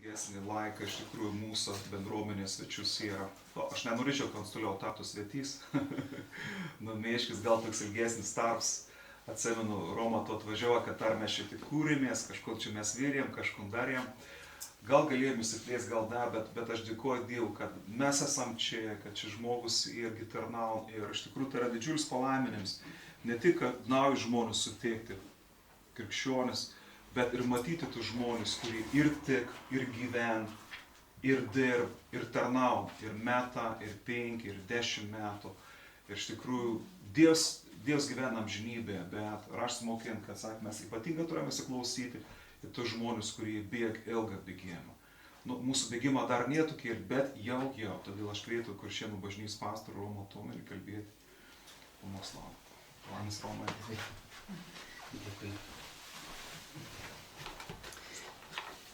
ilgesnį laiką iš tikrųjų mūsų bendruomenės svečius yra. Aš nenorėčiau, kad toliau taptų svetys. Mėškis gal toks ilgesnis tarps. Atsimenu, Roma to atvažiavo, kad ar mes šiek tiek kūrėmės, kažko čia mes vyrėm, kažko darėm. Gal galėjom įsiplės, gal ne, bet aš dėkoju Dievui, kad mes esam čia, kad čia žmogus irgi tarnau. Ir iš tikrųjų tai yra didžiulis palaiminimas. Ne tik, kad nauji žmonės suteikti, krikščionis, bet ir matyti tus žmonės, kurie ir tik, ir gyvent, ir dirb, ir tarnau, ir metą, ir 5, ir 10 metų. Ir iš tikrųjų Dievas gyvena amžinybėje, bet raštas mokint, kad sakė, mes ypatingai turime įsiklausyti į tus žmonės, kurie bėg ilgą bėgimą. Mūsų bėgimo dar netokie, bet jau. Todėl aš kvietu Kuršėnų bažnyčios pastorių Romą Tomelį kalbėti pamokslą. Planas Romai. Dėkui.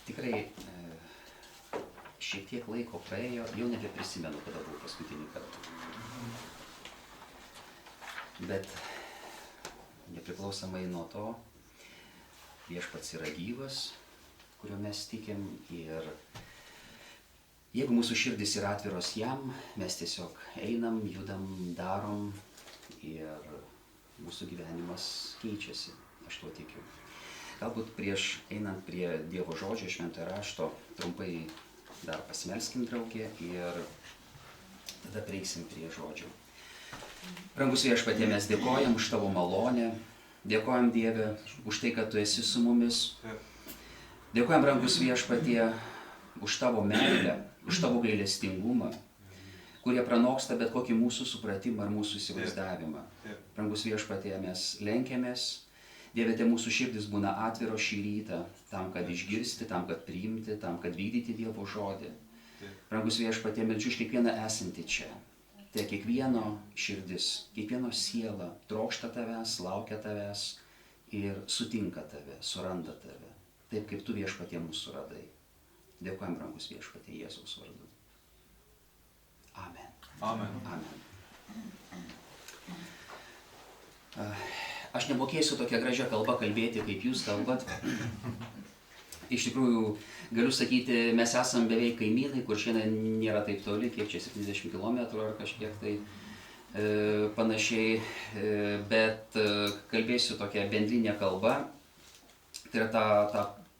Tikrai šiek tiek laiko praėjo, jau nebeprisimenu, kada buvau paskutinį kartą. Bet nepriklausomai nuo to, Viešpats yra gyvas, kuriuo mes tikim, ir jeigu mūsų širdis yra atviros jam, mes tiesiog einam, judam, darom ir mūsų gyvenimas keičiasi, aš tuo tikiu. Galbūt prieš einant prie Dievo žodžio, šventojo rašto, trumpai dar pasimelskim draugė ir tada prieisim prie žodžio. Brangus Viešpatie, mes dėkojam už tavo malonę, dėkojam Dieve už tai, kad tu esi su mumis. Dėkojam, brangus Viešpatie, už tavo meilę, už tavo gailestingumą, kurie pranoksta bet kokį mūsų supratimą ar mūsų įsivaizdavimą. Brangus Viešpatie, mes lenkiamės. Dieve, te mūsų širdis būna atviro šį rytą, tam, kad išgirsti, tam, kad priimti, tam, kad vykdyti Dievo žodį. Brangus Viešpatie, meldžiu už kiekvieną esantį čia. Te kiekvieno širdis, kiekvieno siela trokšta tavęs, laukia tavęs ir sutinka tave, suranda tave. Taip, kaip tu, Viešpatie, mūsų radai. Dėkojam, brangus Viešpatie, Jėzaus vardu. Amen. Amen. Amen. Aš nemokėsiu tokią gražią kalbą kalbėti, kaip jūs kalbat. Iš tikrųjų, galiu sakyti, mes esam beveik kaimynai, kur šiandien nėra taip toli, kiek čia 70 km ar kažkiek tai panašiai, bet kalbėsiu tokią bendrinę kalbą. Tai yra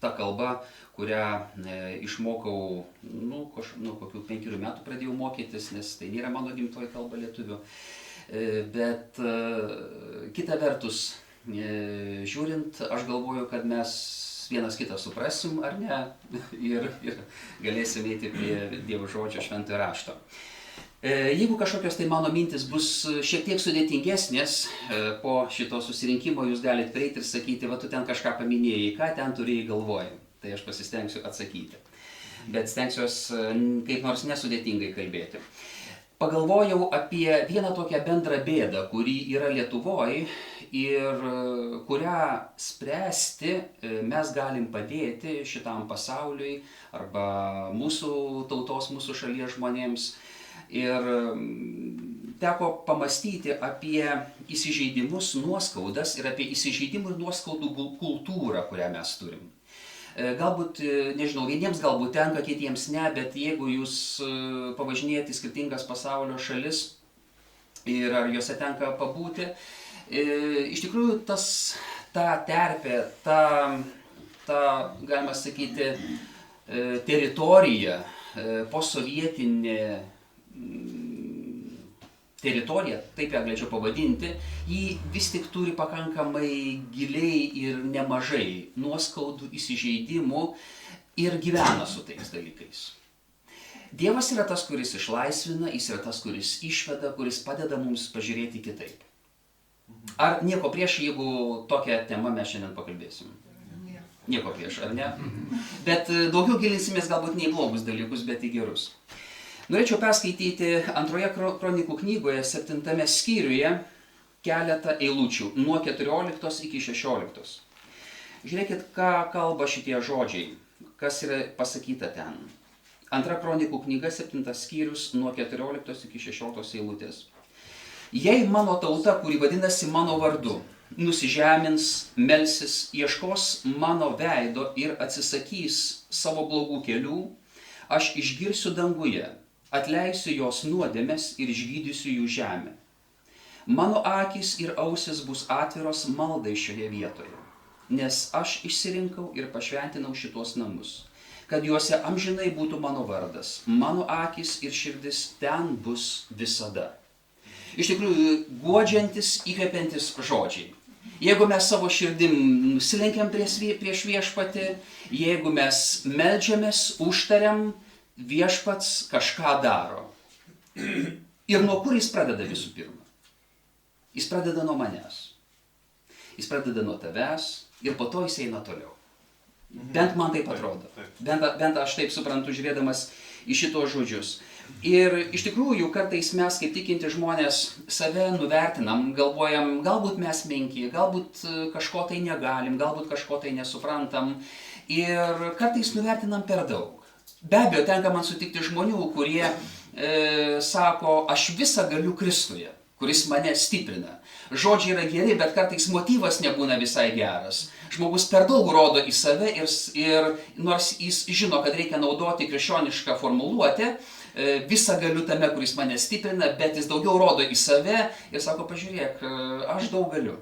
ta kalba, kurią išmokau, kokių 5 metų pradėjau mokytis, nes tai nėra mano gimtoji kalba lietuvių. Bet kita vertus, žiūrint, aš galvoju, kad mes vienas kitą suprasim ar ne ir galėsim eiti prie Dievo žodžio šventojo rašto. Jeigu kažkokios tai mano mintis bus šiek tiek sudėtingesnės, po šito susirinkimo jūs galite prieiti ir sakyti, va tu ten kažką paminėjai, ką ten turėjai galvoje. Tai aš pasistengsiu atsakyti. Bet stengsiuosi kaip nors nesudėtingai kalbėti. Pagalvojau apie vieną tokią bendrą bėdą, kuri yra Lietuvoje ir kurią spręsti mes galim padėti šitam pasauliui arba mūsų tautos, mūsų šalies žmonėms. Ir teko pamastyti apie įsižeidimus, nuoskaudas ir apie įsižeidimų ir nuoskaudų kultūrą, kurią mes turim. Galbūt, nežinau, vieniems galbūt tenka, kitiems ne, bet jeigu jūs pavažinėjate į skirtingas pasaulio šalis ir ar juose tenka pabūti, iš tikrųjų ta terpė, ta, galima sakyti, teritorija, posovietinė teritorija, taip ją galėčiau pavadinti, ji vis tik turi pakankamai giliai ir nemažai nuoskaudų, įsižeidimų ir gyvena su tais dalykais. Dievas yra tas, kuris išlaisvina, jis yra tas, kuris išveda, kuris padeda mums pažiūrėti kitaip. Ar nieko prieš, jeigu tokią temą mes šiandien pakalbėsim? Nieko prieš, ar ne? Bet daugiau gilinsimės galbūt ne į blogus dalykus, bet į gerus. Norėčiau perskaityti 2 kronikų knygoje 7 skyriuje keletą eilučių nuo 14 iki 16. Žiūrėkit, ką kalba šitie žodžiai, kas yra pasakyta ten. 2 kronikų knyga 7 skyrius nuo 14 iki 16 eilutės. Jei mano tauta, kuri vadinasi mano vardu, nusižemins, melsis, ieškos mano veido ir atsisakys savo blogų kelių, aš išgirsiu danguje, atleisiu jos nuodėmes ir išgydysiu jų žemę. Mano akys ir ausis bus atviros maldai šioje vietoje, nes aš išsirinkau ir pašventinau šitos namus, kad juose amžinai būtų mano vardas, mano akys ir širdis ten bus visada. Iš tikrųjų, guodžiantis, įkvepiantis žodžiai. Jeigu mes savo širdim nusilenkiam prieš viešpatį, jeigu mes meldžiamės, užtariam, viešpats kažką daro. Ir nuo kur jis pradeda visų pirma? Jis pradeda nuo manęs. Jis pradeda nuo tavęs ir po to jis eina toliau. Bent man taip atrodo. Bent aš taip suprantu, žiūrėdamas į šitos žodžius. Ir iš tikrųjų, kartais mes, kaip tikinti žmonės, save nuvertinam, galvojam, galbūt mes menki, galbūt kažko tai negalim, galbūt kažko tai nesuprantam. Ir kartais nuvertinam per daug. Be abejo, tenka man sutikti žmonių, kurie sako, aš visą galiu Kristuje, kuris mane stiprina. Žodžiai yra geri, bet kartais motyvas nebūna visai geras. Žmogus per daug rodo į save ir nors jis žino, kad reikia naudoti krikščionišką formuluotę, visą galiu tame, kuris mane stiprina, bet jis daugiau rodo į save ir sako, pažiūrėk, aš daug galiu.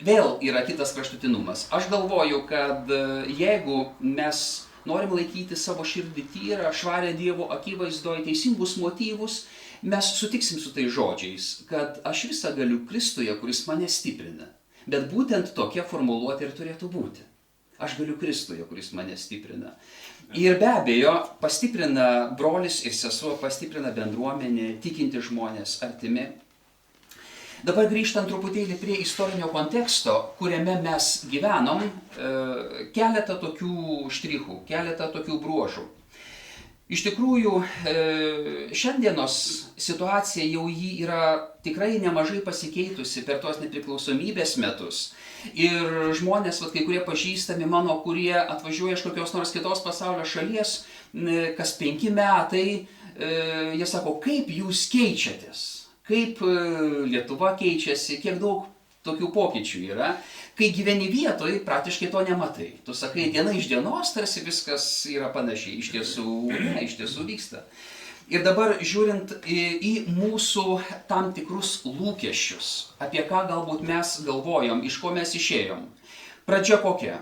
Vėl yra kitas kraštutinumas. Aš galvoju, kad jeigu mes norim laikyti savo širdį tyrą, švarę Dievo akivaizdoje, teisingus motyvus, mes sutiksim su tai žodžiais, kad aš visą galiu Kristuje, kuris mane stiprina. Bet būtent tokia formuluotė ir turėtų būti. Aš galiu Kristuje, kuris mane stiprina. Ir be abejo, pastiprina brolis ir sesuo, pastiprina bendruomenė, tikinti žmonės, artimi. Dabar grįžtant truputėlį prie istorinio konteksto, kuriame mes gyvenom, keletą tokių štrichų, keletą tokių bruožų. Iš tikrųjų, šiandienos situacija jau jį yra tikrai nemažai pasikeitusi per tuos nepriklausomybės metus. Ir žmonės, kai kurie pažįstami mano, kurie atvažiuoja iš kokios nors kitos pasaulio šalies, kas 5 metai, jie sako, kaip jūs keičiatės, kaip Lietuva keičiasi, kiek daug tokių pokyčių yra. Kai gyveni vietoj, praktiškai to nematai. Tu sakai, diena iš dienos tarsi viskas yra panašiai. Iš tiesų vyksta. Ir dabar žiūrint į mūsų tam tikrus lūkesčius, apie ką galbūt mes galvojom, iš ko mes išėjom. Pradžia kokia?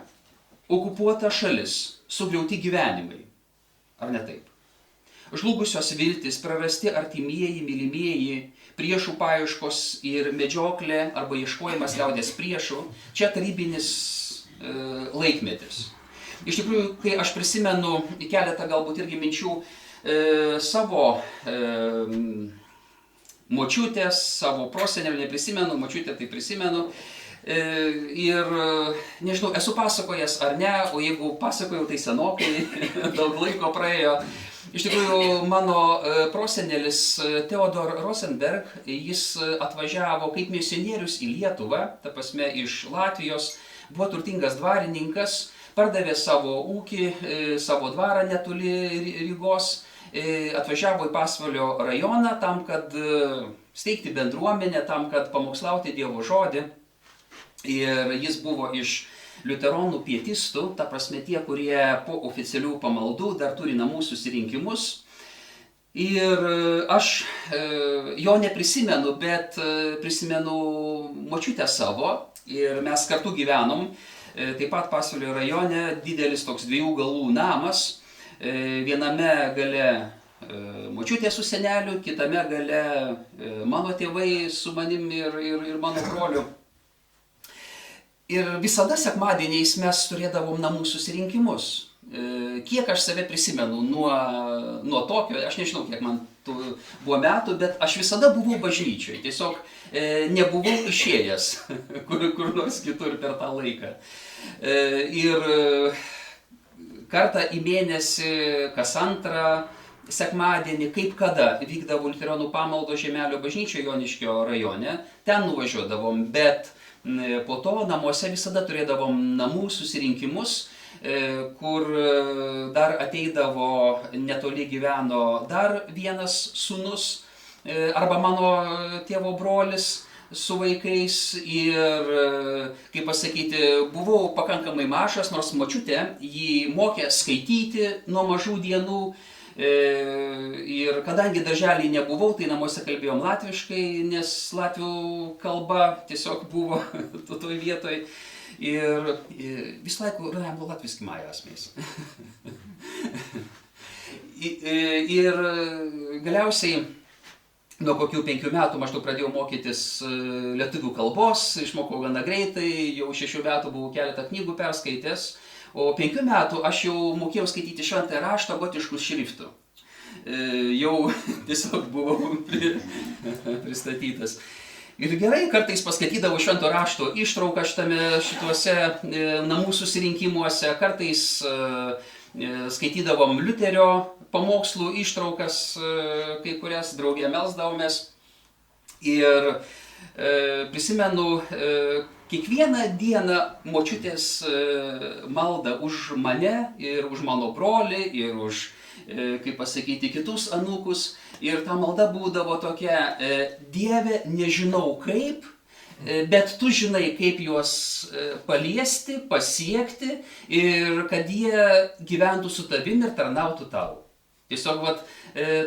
Okupuota šalis, sugriauti gyvenimai. Ar ne taip? Žlugusios viltis, prarasti artimieji, mylimieji, priešų paieškos ir medžioklė arba ieškojimas liaudies priešų. Čia tarybinis laikmetis. Iš tikrųjų, kai aš prisimenu keletą galbūt irgi minčių savo močiutės, savo prosenelio neprisimenu, močiutę tai prisimenu. Ir nežinau, esu pasakojęs ar ne, o jeigu pasakojau, tai senokai, daug laiko praėjo. Iš tikrųjų, mano prosenelis Theodor Rosenberg, jis atvažiavo kaip misionierius į Lietuvą, ta prasme iš Latvijos, buvo turtingas dvarininkas, pardavė savo ūkį, savo dvarą netoli Rygos, atvažiavo į Pasvalio rajoną tam, kad steigti bendruomenę, tam, kad pamokslauti Dievo žodį. Ir jis buvo iš liuteronų pietistų, ta prasme tie, kurie po oficialių pamaldų dar turi namų susirinkimus. Ir aš jo neprisimenu, bet prisimenu močiutę savo ir mes kartu gyvenom, taip pat Pasvalio rajone, didelis toks 2 galų namas, viename gale močiutė su seneliu, kitame gale mano tėvai su manim ir mano broliu. Ir visada sekmadieniais mes turėdavom namų susirinkimus. Kiek aš save prisimenu nuo tokio, aš nežinau, kiek man buvo metų, bet aš visada buvau bažnyčioje. Tiesiog nebuvau išėjęs kur nors kitur per tą laiką. Ir kartą į mėnesį, kas antrą sekmadienį, kaip kada, vykdavo liuteronų pamaldo Žemelio bažnyčioje Joniškio rajone. Ten nuvažiuodavom, bet po to namuose visada turėdavom namų susirinkimus, kur dar ateidavo, netoli gyveno dar vienas sūnus arba mano tėvo brolis, su vaikais ir, kaip pasakyti, buvau pakankamai mažas, nors močiutė jį mokė skaityti nuo mažų dienų. Ir kadangi darželį nebuvau, tai namuose kalbėjom latviškai, nes latvių kalba tiesiog buvo toj vietoj. Ir visą laiką radom latviškai asmenys. Ir galiausiai nuo kokių 5 metų maždaug pradėjau mokytis lietuvių kalbos, išmokau gana greitai, jau 6 metų buvau keletą knygų perskaitęs, o 5 metų aš jau mokėjau skaityti šventąjį raštą gotiškų šriftų. Jau tiesiog buvau pristatytas. Ir gerai, kartais paskaitydavau švento rašto ištrauką šituose namų susirinkimuose, kartais skaitydavom Liuterio pamokslų ištraukas, kai kurias draugė melsdavomės. Ir prisimenu kiekvieną dieną močiutės maldą už mane ir už mano brolį ir už, kaip pasakyti, kitus anūkus. Ir ta malda būdavo tokia: Dieve, nežinau kaip, bet tu žinai, kaip juos paliesti, pasiekti ir kad jie gyventų su tavim ir tarnautų tau. Tiesiog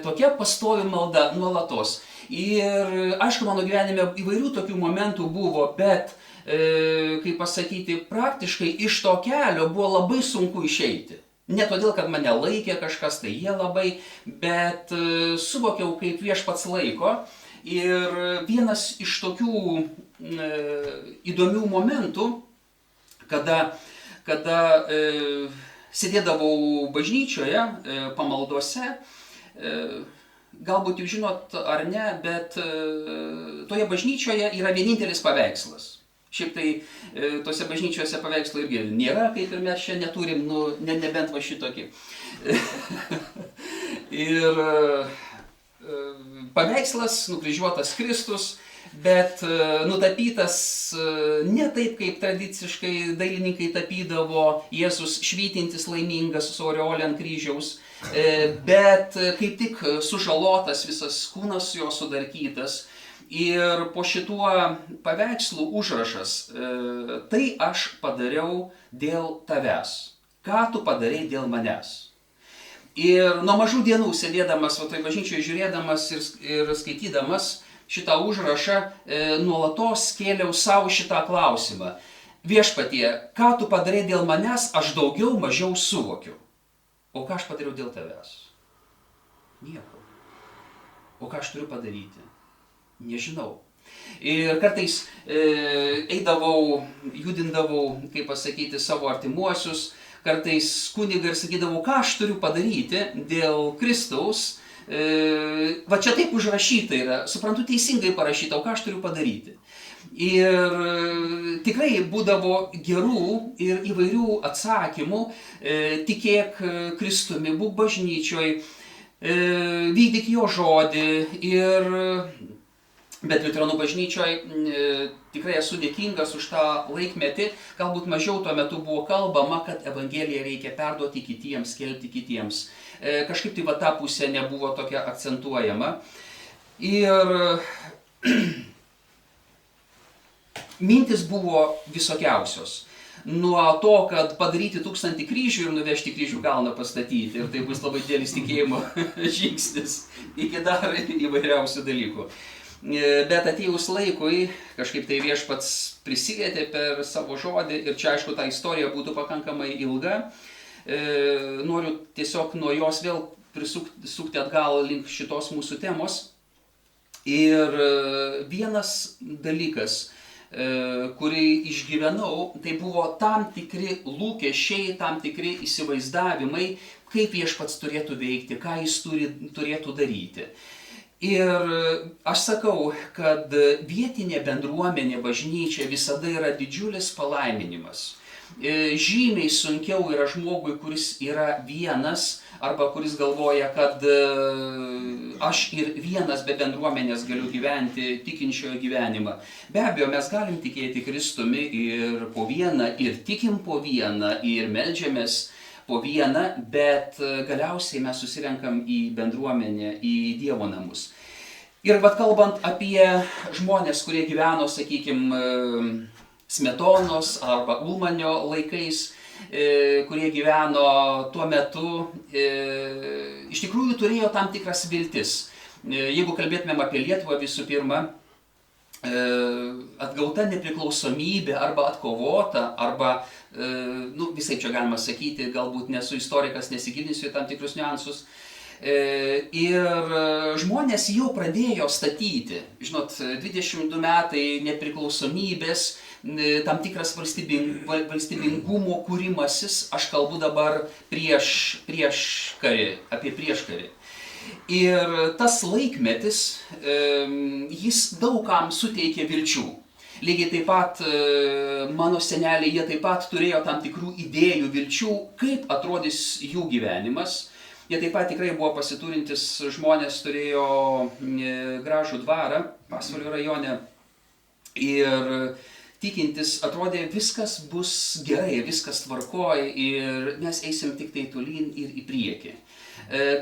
tokia pastovi malda nuolatos. Ir aišku, mano gyvenime įvairių tokių momentų buvo, bet, kaip pasakyti, praktiškai iš to kelio buvo labai sunku išeiti. Ne todėl, kad mane laikė kažkas, tai jie labai, bet suvokiau, kaip Viešpats laiko. Ir vienas iš tokių įdomių momentų, kada sėdėdavau bažnyčioje, pamaldose, galbūt jūs žinot ar ne, bet toje bažnyčioje yra vienintelis paveikslas. Šiaip tai tose bažnyčiose paveikslų irgi nėra, kaip ir mes čia neturim, nebent va šitokį. Ir paveikslas, nukryžiuotas Kristus, bet nutapytas ne taip, kaip tradiciškai dailininkai tapydavo, Jėzus švytintis laimingas su aureole ant kryžiaus, bet kaip tik sužalotas visas kūnas jo sudarkytas. Ir po šituo paveikslu užrašas: tai aš padariau dėl tavęs. Ką tu padarei dėl manęs? Ir nuo mažų dienų sėdėdamas toj bažnyčioje, žiūrėdamas ir skaitydamas šitą užrašą, nuolatos kėliau savo šitą klausimą: Viešpatie, ką tu padarei dėl manęs, aš daugiau mažiau suvokiu. O ką aš padariau dėl tavęs? Nieko. O ką aš turiu padaryti? Nežinau. Ir kartais eidavau, judindavau, kaip pasakyti, savo artimuosius, kartais kunigą ir sakydavau, ką aš turiu padaryti dėl Kristaus. Va čia taip užrašyta yra, suprantu, teisingai parašyta, o ką aš turiu padaryti. Ir tikrai būdavo gerų ir įvairių atsakymų: tikėk Kristumi, būk bažnyčioj, vykdyk jo žodį. Bet Liuteronų bažnyčioje tikrai esu dėkingas už tą laikmetį. Galbūt mažiau tuo metu buvo kalbama, kad Evangeliją reikia perduoti kitiems, skelbti kitiems. Kažkaip tai ta pusė nebuvo tokia akcentuojama. Ir mintis buvo visokiausios. Nuo to, kad padaryti 1000 kryžių ir nuvežti kryžių kalną pastatyti. Ir tai bus labai didelis tikėjimo žingsnis, iki dar įvairiausių dalykų. Bet atėjus laikui, kažkaip tai Viešpats prisilietė per savo žodį ir čia, aišku, ta istorija būtų pakankamai ilga. Noriu tiesiog nuo jos vėl sukti atgal link šitos mūsų temos. Ir vienas dalykas, kurį išgyvenau, tai buvo tam tikri lūkesčiai, tam tikri įsivaizdavimai, kaip Viešpats turėtų veikti, ką jis turėtų daryti. Ir aš sakau, kad vietinė bendruomenė, bažnyčia visada yra didžiulis palaiminimas. Žymiai sunkiau yra žmogui, kuris yra vienas, arba kuris galvoja, kad aš ir vienas be bendruomenės galiu gyventi tikinčiojo gyvenimą. Be abejo, mes galim tikėti Kristumi ir po vieną, ir tikim po vieną, ir meldžiamės po vieną, bet galiausiai mes susirenkam į bendruomenę, į Dievo namus. Ir vat kalbant apie žmonės, kurie gyveno, sakykime, Smetonos arba Ulmanio laikais, kurie gyveno tuo metu, iš tikrųjų turėjo tam tikras viltis. Jeigu kalbėtumėm apie Lietuvą visų pirma, atgauta nepriklausomybė arba atkovota, arba, visai čia galima sakyti, galbūt nesu istorikas, nesigilinsiu į tam tikrus niuansus, ir žmonės jau pradėjo statyti, žinot, 22 metai nepriklausomybės, tam tikras valstybingumo kūrimasis, aš kalbu dabar prieškarį, apie prieškarį. Ir tas laikmetis, jis daugam suteikė vilčių. Lygiai taip pat mano seneliai, jie taip pat turėjo tam tikrų idėjų, vilčių, kaip atrodys jų gyvenimas. Jie taip pat tikrai buvo pasiturintis žmonės, turėjo gražų dvarą Pasvalio rajone ir tikintis atrodė viskas bus gerai, viskas tvarkoj ir mes eisim tik tai tolyn ir į priekį.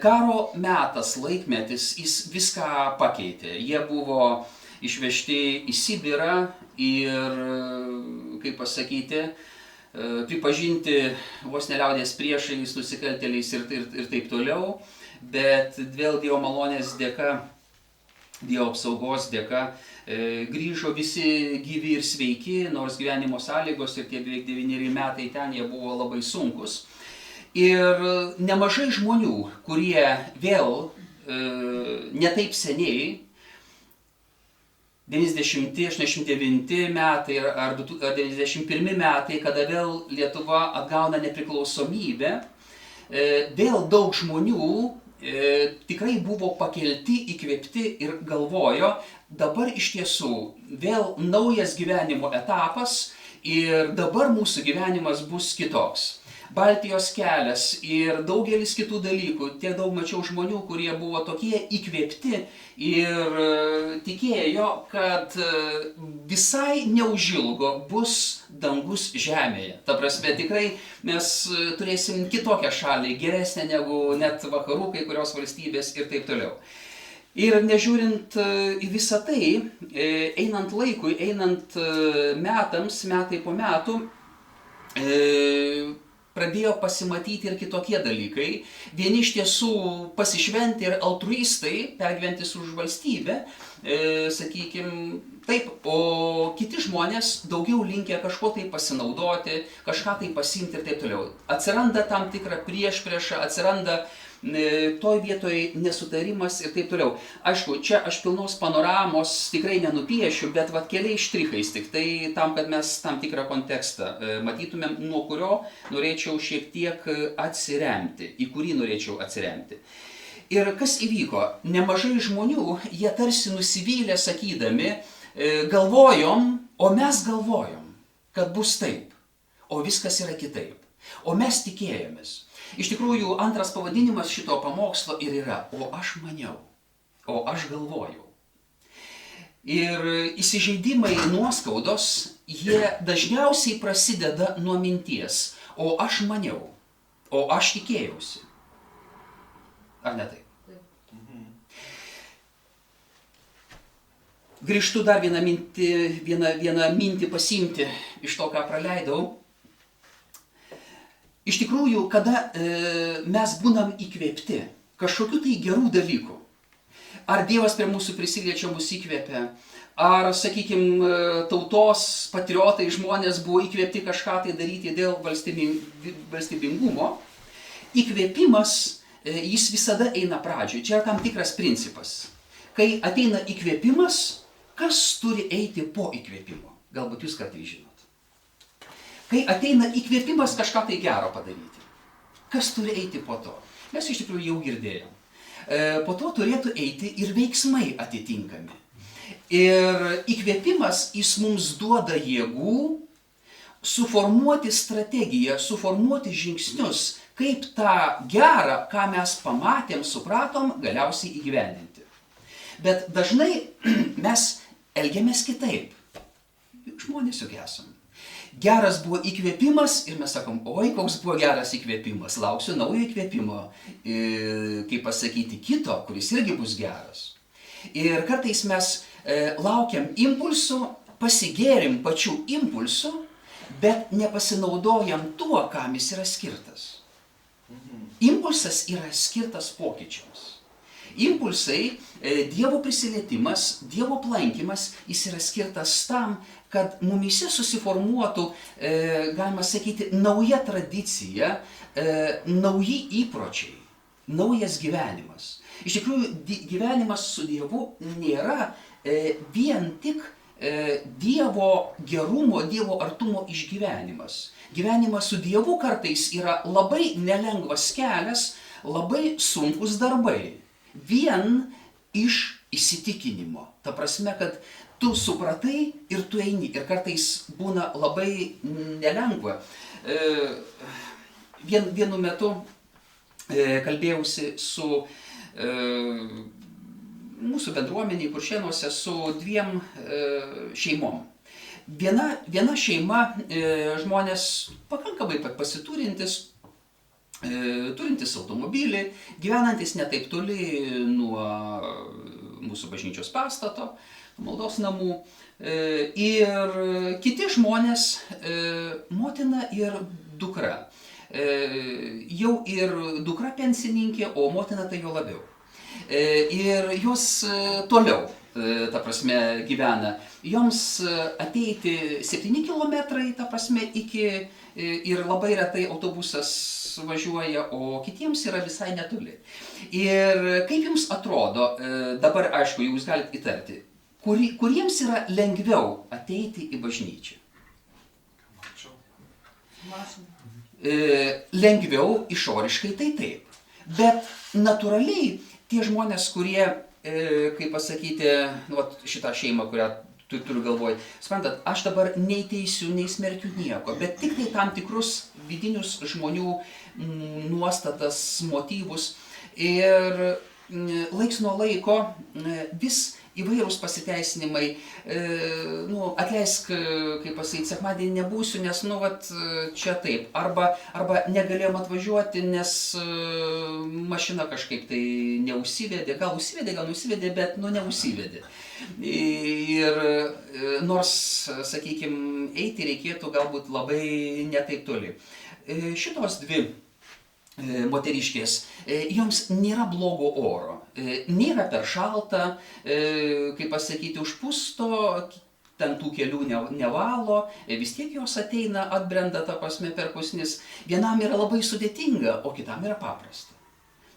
Karo metas, laikmetis, jis viską pakeitė. Jie buvo išvežti į Sibirą ir, kaip pasakyti, pripažinti vos neliaudės priešais, nusikaltėliais ir taip toliau, bet vėl Dievo malonės dėka, Dievo apsaugos dėka, grįžo visi gyvi ir sveiki, nors gyvenimo sąlygos ir tie beveik 9 metai ten jie buvo labai sunkus. Ir nemažai žmonių, kurie vėl netaip seniai, 90, 89 metai ar 91 metai, kada vėl Lietuva atgauna nepriklausomybę, vėl daug žmonių tikrai buvo pakelti, įkvėpti ir galvojo, dabar iš tiesų vėl naujas gyvenimo etapas ir dabar mūsų gyvenimas bus kitoks. Baltijos kelias ir daugelis kitų dalykų, tiek daug mačiau žmonių, kurie buvo tokie įkvėpti ir tikėjo, kad visai neužilgo bus dangus žemėje. Ta prasme, tikrai mes turėsim kitokią šalį, geresnę negu net vakarų kai kurios valstybės ir taip toliau. Ir nežiūrint į visą tai, einant laikui, einant metams, metai po metų, pradėjo pasimatyti ir kitokie dalykai. Vieni iš tiesų pasišventę ir altruistai, pergyventys už valstybę, sakykime, taip, o kiti žmonės daugiau linkę kažko tai pasinaudoti, kažką tai pasiimti ir taip toliau. Atsiranda tam tikra priešprieša, atsiranda toj vietoj nesutarimas ir taip toliau. Aišku, čia aš pilnos panoramos tikrai nenupiešiu, bet vat keliais štrichais tik tai tam, kad mes tam tikrą kontekstą matytumėm, nuo kurio norėčiau šiek tiek atsiremti, į kurį norėčiau atsiremti. Ir kas įvyko? Nemažai žmonių, jie tarsi nusivylė sakydami, galvojom, o mes galvojom, kad bus taip, o viskas yra kitaip. O mes tikėjomės. Iš tikrųjų, antras pavadinimas šito pamokslo ir yra, o aš maniau, o aš galvojau. Ir įsižeidimai, nuoskaudos, jie dažniausiai prasideda nuo minties, o aš maniau, o aš tikėjausi. Ar ne taip? Grįžtu dar vieną mintį pasiimti iš to, ką praleidau. Iš tikrųjų, kada mes būnam įkvėpti kažkokių tai gerų dalykų, ar Dievas prie mūsų prisiliečia, mus įkvėpia, ar, sakykime, tautos patriotai žmonės buvo įkvėpti kažką tai daryti dėl valstybingumo, įkvėpimas, jis visada eina pradžioj. Čia yra tam tikras principas. Kai ateina įkvėpimas, kas turi eiti po įkvėpimo? Galbūt jūs kartais žinot. Kai ateina įkvėpimas kažką tai gero padaryti, kas turi eiti po to? Mes iš tikrųjų jau girdėjom. Po to turėtų eiti ir veiksmai atitinkami. Ir įkvėpimas jis mums duoda jėgų suformuoti strategiją, suformuoti žingsnius, kaip tą gerą, ką mes pamatėm, supratom, galiausiai įgyvendinti. Bet dažnai mes elgiamės kitaip. Žmonės juk esam. Geras buvo įkvėpimas ir mes sakom, oi, koks buvo geras įkvėpimas, lauksiu naujo įkvėpimo, kaip pasakyti, kito, kuris irgi bus geras. Ir kartais mes laukiam impulsų, pasigėrim pačių impulsų, bet nepasinaudojam tuo, kam jis yra skirtas. Impulsas yra skirtas pokyčiams. Impulsai, Dievo prisilietimas, Dievo aplankymas, jis yra skirtas tam, kad mumyse susiformuotų, galima sakyti, nauja tradicija, nauji įpročiai, naujas gyvenimas. Iš tikrųjų, gyvenimas su Dievu nėra vien tik Dievo gerumo, Dievo artumo išgyvenimas. Gyvenimas su Dievu kartais yra labai nelengvas kelias, labai sunkus darbai. Vien iš įsitikinimo. Ta prasme, kad tu supratai ir tu eini. Ir kartais būna labai nelengva. Vienu metu kalbėjausi su mūsų bendruomeniai Kuršėnuose su 2 šeimom. Viena šeima, žmonės pakankamai pasiturintis, turintis automobilį, gyvenantis ne taip toli nuo mūsų bažnyčios pastato, maldos namų. Ir kiti žmonės, motina ir dukra. Jau ir dukra pensininkė, o motina tai jo labiau. Ir jos toliau, ta prasme, gyvena. Joms ateiti 7 kilometrai, ta prasme, iki ir labai retai autobusas važiuoja, o kitiems yra visai netoli. Ir kaip jums atrodo, dabar aišku, jūs galite įtarti, kuriems yra lengviau ateiti į bažnyčią? Lengviau išoriškai tai taip, bet natūraliai tie žmonės, kurie, kaip pasakyti, šitą šeimą, kurią turiu galvoj, suprantat, aš dabar nei teisiu, nei smerkiu nieko, bet tik tai tam tikrus vidinius žmonių nuostatas, motyvus. Ir laiks nuo laiko vis įvairūs pasiteisinimai, atleisk, kaip pasakyti, sekmadienį nebūsiu, nes, čia taip, arba negalėjom atvažiuoti, nes mašina kažkaip tai neužsivedė, gal nusivedė, bet, neužsivedė. Ir nors, sakykime, eiti reikėtų galbūt labai netaip toli. Šitos 2 moteriškės, joms nėra blogo oro, nėra per šalta, kaip pasakyti, užpusto, ten tų kelių nevalo, vis tiek jos ateina, atbrenda, ta prasme, per pusnis. Vienam yra labai sudėtinga, o kitam yra paprasta.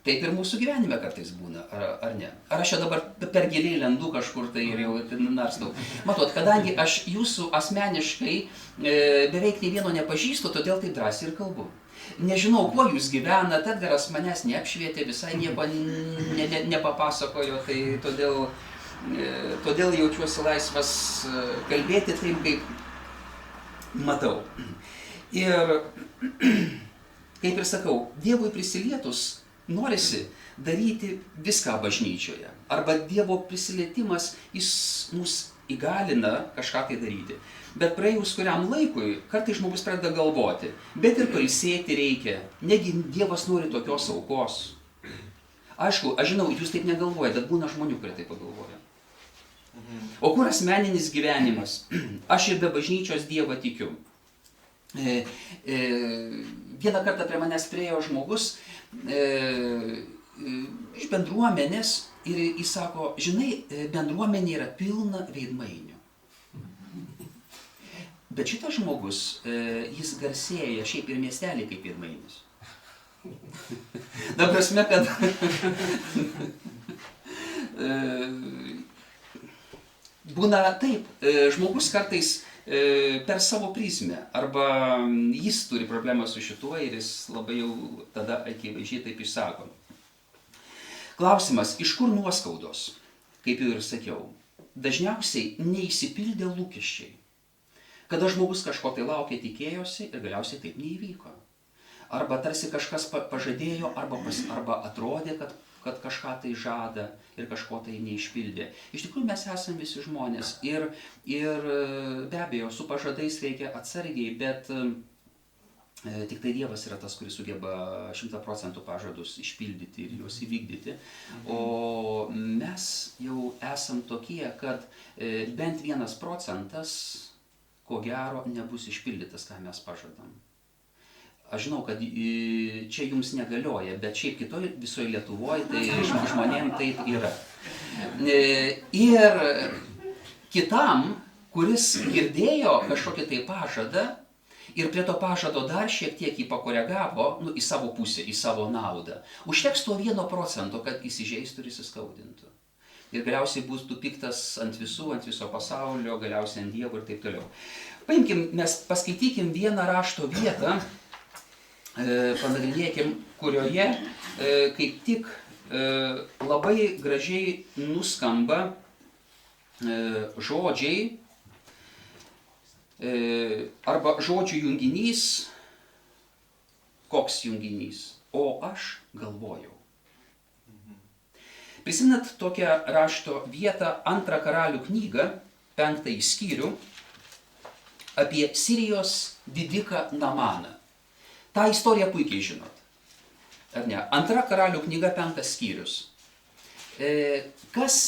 Taip ir mūsų gyvenime kartais būna, ar ne? Ar aš čia dabar per giliai lendu kažkur tai ir jau narstau? Matot, kadangi aš jūsų asmeniškai beveik nei vieno nepažįstu, todėl taip drąsiai ir kalbu. Nežinau, kuo jūs gyvenate, Edgaras manęs neapšvietė, visai nieko nepapasakojo, tai todėl jaučiuosi laisvas kalbėti taip, kaip matau. Ir, kaip ir sakau, Dievui prisilietus norisi daryti viską bažnyčioje. Arba Dievo prisilietimas, jis mus įgalina kažką tai daryti. Bet praėjus kuriam laikui, kartais žmogus pradeda galvoti, bet ir pailsėti reikia. Negi Dievas nori tokios aukos. Aišku, aš žinau, jūs taip negalvojate, bet būna žmonių, kurie taip pagalvoja. O kur asmeninis gyvenimas? Aš ir be bažnyčios Dievą tikiu. Vieną kartą prie manęs priėjo žmogus iš bendruomenės ir jis sako, žinai, bendruomenė yra pilna veidmainių. Bet šitas žmogus, jis garsėja šiaip ir miestelį kaip veidmainis. Ta prasme, kad būna taip, žmogus kartais per savo prizmę, arba jis turi problemą su šituo ir jis labai jau tada akivaizdžiai taip išsako. Klausimas, iš kur nuoskaudos, kaip jau ir sakiau, dažniausiai neįsipildė lūkesčiai. Kada žmogus kažko tai laukė, tikėjosi ir galiausiai taip neįvyko. Arba tarsi kažkas pažadėjo, arba atrodė, kad kažką tai žada ir kažko tai neišpildė. Iš tikrųjų mes esame visi žmonės ir be abejo su pažadais reikia atsargiai, bet Tik tai Dievas yra tas, kuris sugeba 100% pažadus išpildyti ir juos įvykdyti. O mes jau esam tokie, kad bent 1% ko gero nebus išpildytas, ką mes pažadam. Aš žinau, kad čia jums negalioja, bet šiaip kitoj visoje Lietuvoje tai žmonėm taip yra. Ir kitam, kuris girdėjo kažkokį tai pažadą, ir prie to pažado dar šiek tiek jį pakoregavo, į savo pusę, į savo naudą. Užteks to 1%, kad įsižeistų ir įsiskaudintų. Ir galiausiai bus tu piktas ant visų, ant viso pasaulio, galiausiai ant Dievo ir taip toliau. Paimkim, mes paskaitykim vieną rašto vietą, panagrinėkim, kurioje kaip tik labai gražiai nuskamba žodžiai, arba žodžių junginys, koks junginys, o aš galvojau. Prisimenat tokią rašto vietą, 2 Karalių knygą, 5 skyrių, apie Sirijos didiką Namaną. Ta istorija puikiai žinot. Ar ne? 2 Karalių knyga, 5 skyrius. Kas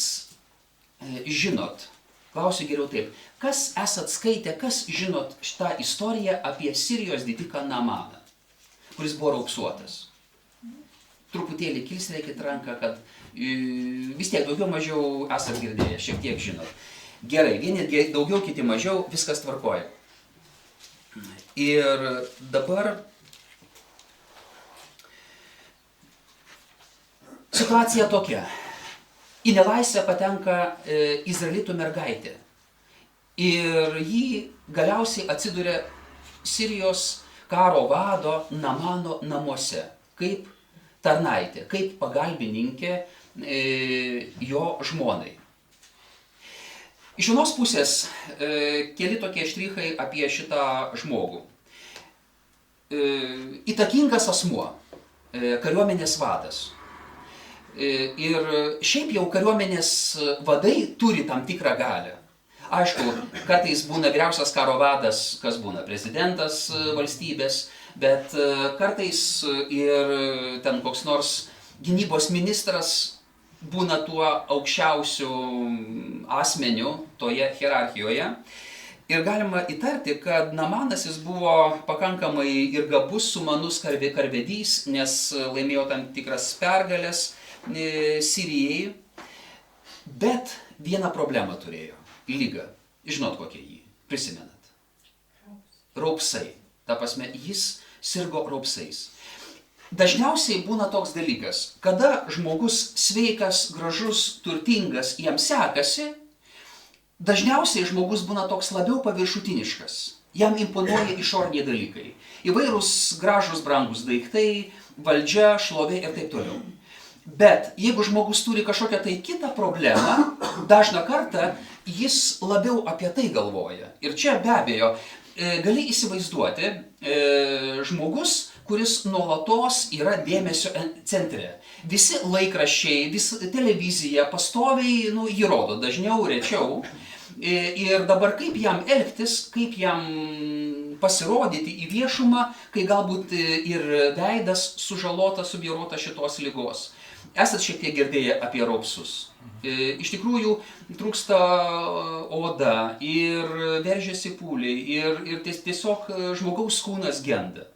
žinot? Klausiu geriau taip. Kas esat skaitę, kas žinot šitą istoriją apie Sirijos didiką Namaną, kuris buvo raupsuotas? Truputėlį kilstelėkit ranką, kad vis tiek daugiau mažiau esat girdėję, šiek tiek žinot. Gerai, vieni daugiau, kiti mažiau, viskas tvarkoja. Ir dabar situacija tokia. Į nelaisvę patenka izraelitų mergaitė. Ir jį galiausiai atsiduria Sirijos karo vado Namano namuose, kaip tarnaitė, kaip pagalbininkė jo žmonai. Iš vienos pusės keli tokie štrichai apie šitą žmogų. Įtakingas asmuo, kariuomenės vadas. Ir šiaip jau kariuomenės vadai turi tam tikrą galią. Aišku, kartais būna vyriausias karo vadas, kas būna prezidentas valstybės, bet kartais ir ten koks nors gynybos ministras būna tuo aukščiausiu asmeniu toje hierarchijoje. Ir galima įtarti, kad Namanas jis buvo pakankamai ir gabus, sumanus karvedys, nes laimėjo tam tikras pergalės Sirijai, bet vieną problemą turėjo. Ligą. Žinot kokia jį? Prisimenat? Raupsai. Ta prasme, jis sirgo raupsais. Dažniausiai būna toks dalykas, kada žmogus sveikas, gražus, turtingas, jam sekasi, dažniausiai žmogus būna toks labiau paviršutiniškas. Jam imponuoja išoriniai dalykai. Įvairūs gražus, brangus daiktai, valdžia, šlovė ir taip toliau. Bet jeigu žmogus turi kažkokią tai kitą problemą, dažną kartą jis labiau apie tai galvoja. Ir čia be abejo gali įsivaizduoti žmogus, kuris nuolatos yra dėmesio centre. Visi laikraščiai, televizija pastoviai jį rodo, dažniau, rečiau. Ir dabar kaip jam elgtis, kaip jam pasirodyti į viešumą, kai galbūt ir veidas sužalotas, subjaurotas šitos ligos. Esat šiek tiek girdėję apie raupsus. Iš tikrųjų trūksta oda ir veržiasi pūliai ir tiesiog žmogaus kūnas genda.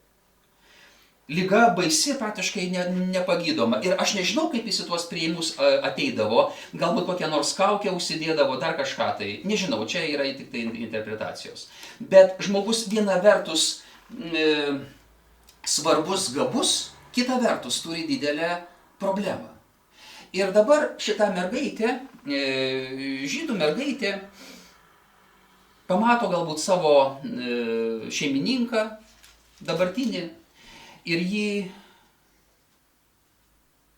Liga baisi, praktiškai nepagydoma. Ir aš nežinau, kaip jis į tuos priėjimus ateidavo, galbūt kokią nors kaukę užsidėdavo, dar kažką tai. Nežinau, čia yra tik tai interpretacijos. Bet žmogus viena vertus svarbus, gabus, kita vertus turi didelę problemą. Ir dabar šita mergaitė, žydų mergaitė, pamato galbūt savo šeimininką, dabartinį, ir jį,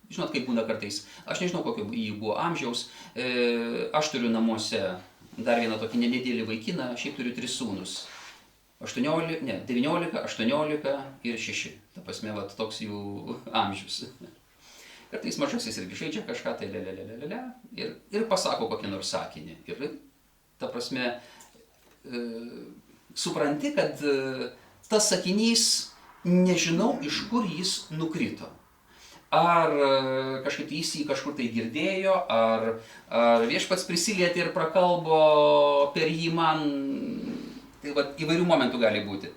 žinot, kaip būna kartais, aš nežinau, kokio jį buvo amžiaus, aš turiu namuose dar vieną tokį nedėlį vaikiną, šiaip turiu 3 sūnus. 19, 18 ir 6. Ta prasme, toks jų amžius. Kartais mažasis irgi žaidžia kažką tai ir pasako kokį nors sakinį. Ir ta prasme, supranti, kad tas sakinys nežinau, iš kur jis nukrito. Ar kažkaip jis jį kažkur tai girdėjo, ar viešpats prisilietė ir prakalbo per jį man, tai va, įvairių momentų gali būti.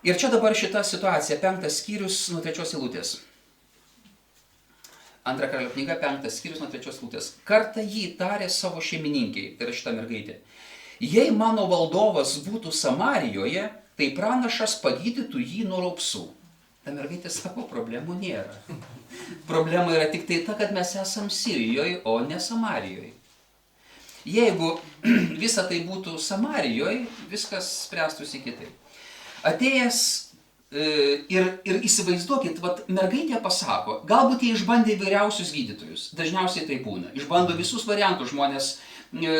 Ir čia dabar šita situacija, 5 skyrius nuo 3 eilutės. 2 Karalių knyga, 5 skyrius nuo 3 eilutės. Kartą jį tarė savo šeimininkiai, tai yra šita mergaitė. Jei mano valdovas būtų Samarijoje, tai pranašas pagydytų jį nuo raupsų. Ta mergaitė sako, problemų nėra. Problema yra tik tai ta, kad mes esam Sirijoje, o ne Samarijoje. Jeigu visa tai būtų Samarijoje, viskas spręstųsi kitaip. Atėjęs ir įsivaizduokit, vat, mergaitė pasako, galbūt jie išbandė vyriausius gydytojus, dažniausiai tai būna. Išbando visus variantus žmonės,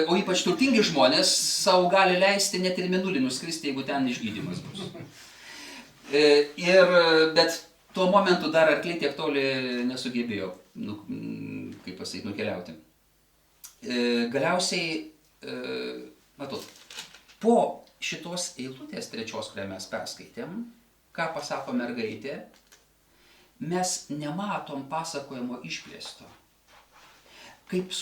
o ypač turtingi žmonės, savo gali leisti net ir mėnulį nuskristi, jeigu ten išgydymas bus. Bet tuo momentu dar arkliai tiek toli nesugebėjo, kaip pasakyti, nukeliauti. Galiausiai, matot, po šitos eilutės 3, kurią mes perskaitėm, ką pasako mergaitė, mes nematom pasakojimo išplėsto. Kaip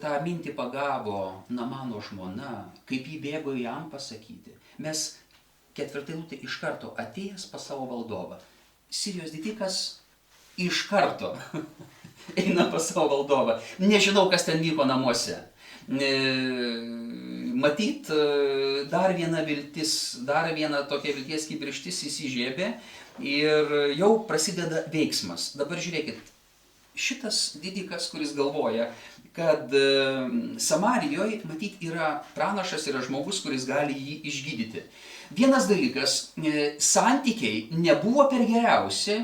tą mintį pagavo Namano žmona, kaip jį bėgo jam pasakyti. Mes 4 eilutė iš karto atėjęs pas savo valdovą. Sirijos didikas iš karto eina pas savo valdovą. Nežinau, kas ten vyko namuose. Matyt, dar viena viltis, dar viena tokia vilties kibirkštis įsižiebė ir jau prasideda veiksmas. Dabar žiūrėkit, šitas didikas, kuris galvoja, kad Samarijoje, matyt, yra pranašas, yra žmogus, kuris gali jį išgydyti. Vienas dalykas, santykiai nebuvo per geriausi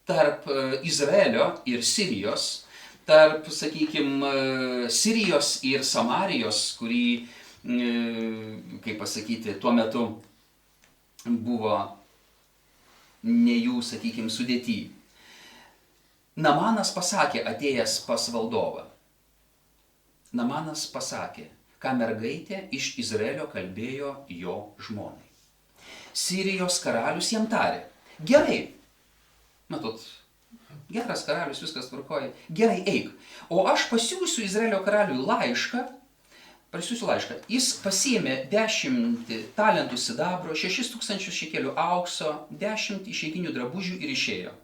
tarp Izraelio ir Sirijos, tarp, sakykime, Sirijos ir Samarijos, kurį, kaip pasakyti, tuo metu buvo ne jų, sakykime, sudėty. Namanas pasakė, atėjęs pas valdovą. Namanas pasakė, ką mergaitė iš Izraelio kalbėjo jo žmonai. Sirijos karalius jam tarė, gerai, matot, geras karalius, viskas tvarkoja, gerai, eik, o aš pasiūsiu Izraelio karaliui laišką, jis pasiėmė 10 talentų sidabro, 6000 šekelių aukso, 10 išeiginių drabužių ir išėjo.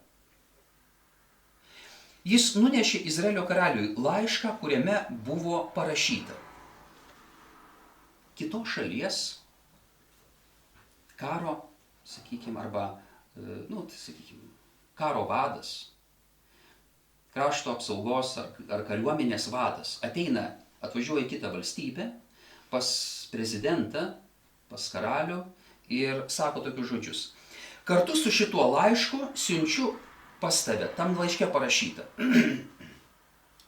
Jis nunešė Izraelio karaliui laišką, kuriame buvo parašyta. Kitos šalies karo, sakykime, arba, sakykime, karo vadas, krašto apsaugos ar kariuomenės vadas ateina, atvažiuoja į kitą valstybę, pas prezidentą, pas karalių ir sako tokius žodžius. Kartu su šituo laišku siunčiu pas tave, tam laiške parašyta.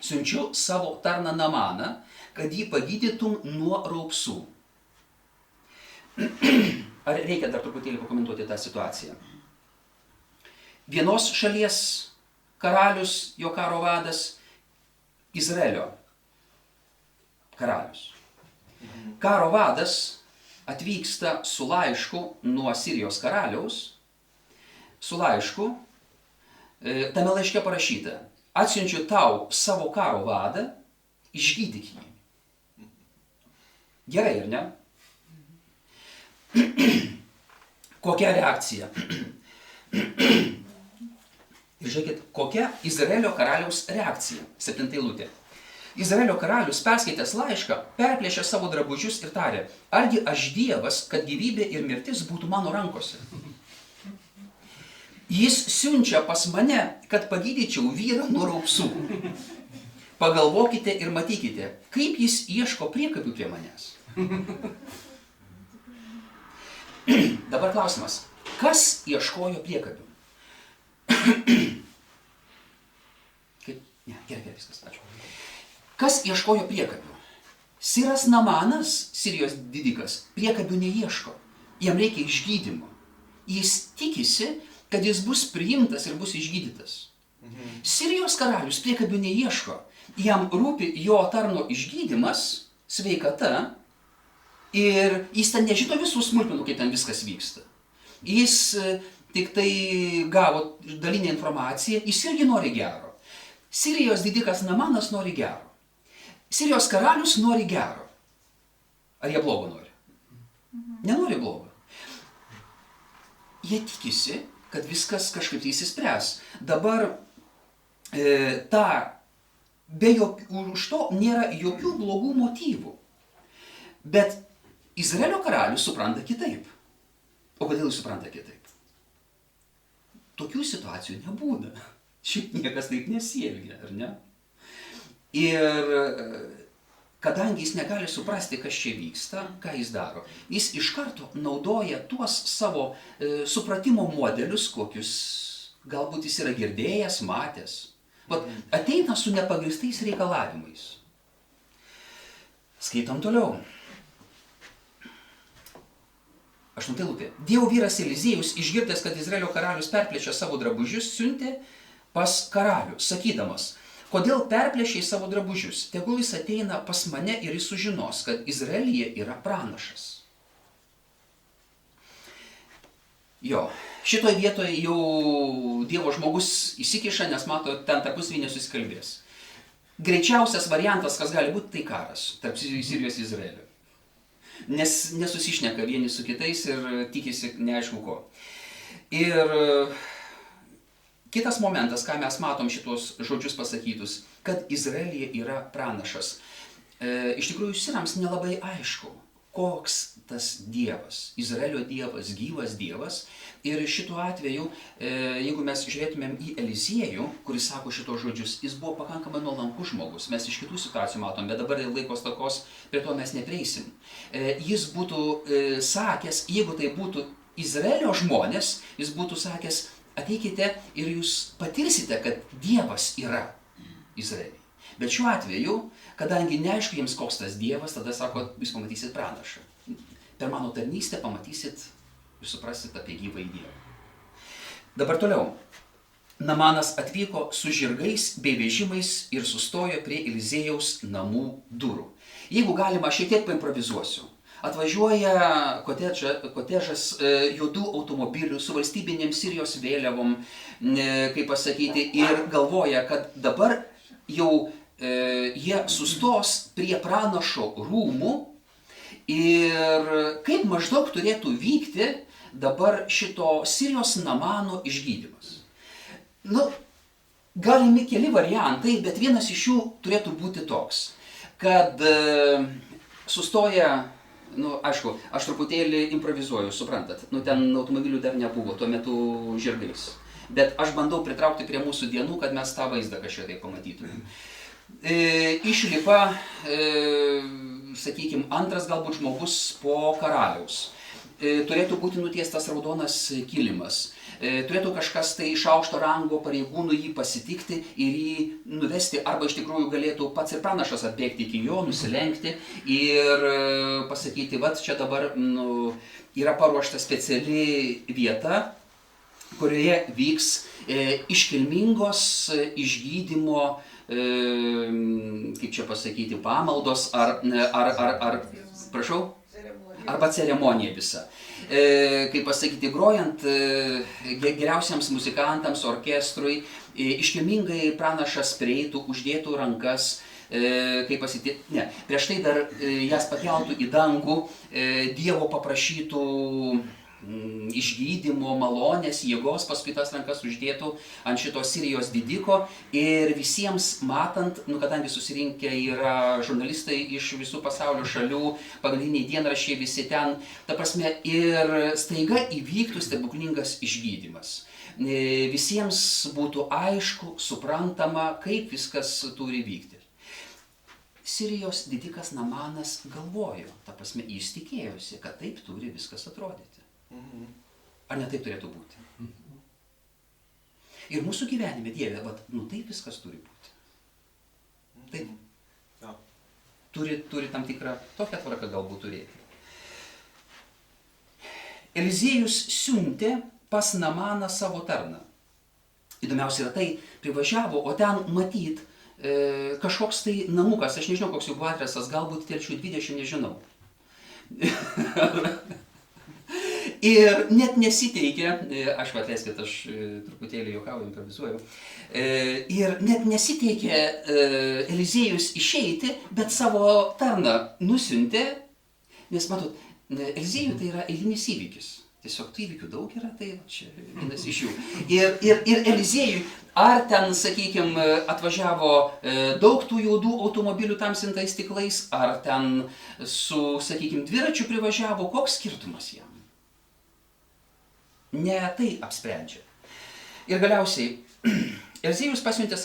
Siunčiu savo tarną Namaną, kad jį pagydytum nuo raupsų. Ar reikia dar truputėlį pakomentuoti tą situaciją? Vienos šalies karalius, jo karo vadas, Izraelio karalius. Karo vadas atvyksta su laišku nuo Sirijos karaliaus, su laišku, tame laiške parašyta, atsiunčiu tau savo karo vadą, išgydyk jį. Gerai, ar ne? Kokia reakcija? Ir žiūrėkit, kokia Izraelio karaliaus reakcija? 7 eilutė. Izraelio karalius, perskaitęs laišką, perplėšė savo drabužius ir tarė, argi aš Dievas, kad gyvybė ir mirtis būtų mano rankose. Jis siunčia pas mane, kad pagydyčiau vyrą nuo raupsų. Pagalvokite ir matykite, kaip jis ieško priekabių prie manęs. Dabar klausimas, kas ieškojo priekabių? Gerai, viskas, ačiū. Kas ieškojo priekabių? Siras Namanas, Sirijos didikas, priekabių neieško. Jam reikia išgydymo. Jis tikisi, kad jis bus priimtas ir bus išgydytas. Sirijos karalius priekabių neieško. Jam rūpi jo tarno išgydymas, sveikata, ir jis ten nežino visų smulkmenų, kaip ten viskas vyksta. Jis tik tai gavo dalinę informaciją, jis irgi nori gero. Sirijos didikas Namanas nori gero. Sirijos karalius nori gero. Ar jie blogo nori? Nenori blogo. Jie tikisi, kad viskas kažkaip įsispręs. Dabar už to nėra jokių blogų motyvų. Bet Izraelio karalius supranta kitaip. O kodėl jis supranta kitaip? Tokių situacijų nebūna. Šiaip niekas taip nesielgia, ar ne? Ir kadangi jis negali suprasti, kas čia vyksta, ką jis daro, jis iš karto naudoja tuos savo supratimo modelius, kokius galbūt jis yra girdėjęs, matęs. Vat, ateina su nepagristais reikalavimais. Skaitam toliau. 8 eilutė. Dievo vyras Eliziejus, išgirdęs, kad Izraelio karalius perplėšė savo drabužius, siuntė pas karalių, sakydamas, kodėl perplėšiai savo drabužius? Tegul jis ateina pas mane ir jis sužinos, kad Izraelyje yra pranašas. Jo, šitoje vietoje jau Dievo žmogus įsikiša, nes mato, ten tarpusavy nesusikalbės. Greičiausias variantas, kas gali būti, tai karas tarp Sirijos ir Izraelio. Nes nesusišneka vieni su kitais ir tikisi neaišku ko. Ir kitas momentas, ką mes matom šitos žodžius pasakytus, kad Izraelyje yra pranašas. Iš tikrųjų, sirams nelabai aišku, koks tas Dievas, Izraelio Dievas, gyvas Dievas. Ir šituo atveju, jeigu mes žiūrėtumėm į Eliziejų, kuris sako šitos žodžius, jis buvo pakankamai nuolankus žmogus. Mes iš kitų situacijų matom, bet dabar laiko stokos prie to mes nepreisim. Jis būtų sakęs, jeigu tai būtų Izraelio žmonės, jis būtų sakęs, ateikite ir jūs patirsite, kad Dievas yra Izraelyje. Bet šiuo atveju, kadangi neaišku jiems koks tas Dievas, tada sako, jūs pamatysit pranašą. Per mano tarnystę pamatysit ir suprasit apie gyvąjį Dievą. Dabar toliau. Namanas atvyko su žirgais bei vežimais ir sustojo prie Eliziejaus namų durų. Jeigu galima, šiek tiek paimprovizuosiu. Atvažiuoja kotežas juodų automobilių su valstybinėm Sirijos vėliavom, kaip pasakyti, ir galvoja, kad dabar jau jie sustos prie pranašo rūmų ir kaip maždaug turėtų vykti dabar šito Sirijos Namano išgydymas. Galimi keli variantai, bet vienas iš jų turėtų būti toks, kad sustoja, aišku, aš truputėlį improvizuoju, suprantat, ten automobilių dar nebuvo, tuo metu žirgais. Bet aš bandau pritraukti prie mūsų dienų, kad mes tą vaizdą kažkiek tai pamatytumėm. Išlipa, sakykime, antras galbūt žmogus po karaliaus. Turėtų būti nutiestas raudonas kilimas. Turėtų kažkas tai iš aukšto rango pareigūnų jį pasitikti ir jį nuvesti, arba iš tikrųjų galėtų pats ir pranašas atbėgti iki jo, nusilenkti ir pasakyti, vat čia dabar yra paruošta speciali vieta, kurioje vyks iškilmingos išgydymo, kaip čia pasakyti, pamaldos prašau? Arba ceremonija visa. Kaip pasakyti, grojant geriausiams muzikantams, orkestrui, iškilmingai pranašas prieitų, uždėtų rankas, prieš tai dar jas pakeltų į dangų, Dievo paprašytų išgydymo, malonės, jėgos, paskui tas rankas uždėtų ant šito Sirijos didiko ir visiems matant, kadangi susirinkę yra žurnalistai iš visų pasaulio šalių, pagrindiniai dienraščiai visi ten, ta prasme, ir staiga įvyktų stebuklingas išgydymas. Visiems būtų aišku, suprantama, kaip viskas turi vykti. Sirijos didikas Namanas galvojo, ta prasme, jis tikėjosi, kad taip turi viskas atrodyti. Ar ne taip turėtų būti? Ir mūsų gyvenime, Dieve, taip viskas turi būti. Taip. Turi tam tikrą tokią tvarką galbūt turėti. Eliziejus siuntė pas Namaną savo tarną. Įdomiausia yra tai, privažiavo, o ten matyt kažkoks tai namukas, aš nežinau, koks jų buvo adresas, galbūt telšių 20, nežinau. Ir net nesiteikė, aš atleiskit, aš truputėlį juokauju, improvizuoju, ir net nesiteikė Eliziejus išeiti, bet savo tarną nusiuntė, nes matot, Eliziejui tai yra eilinis įvykis. Tiesiog tų įvykių daug yra, tai čia vienas iš jų. Ir Eliziejui, ar ten, sakykime, atvažiavo daug tų juodų automobilių tamsintais stiklais, ar ten su, sakykime, dviračiu privažiavo, koks skirtumas jam? Ne tai apsprendžia. Ir galiausiai Eliziejus pasiuntė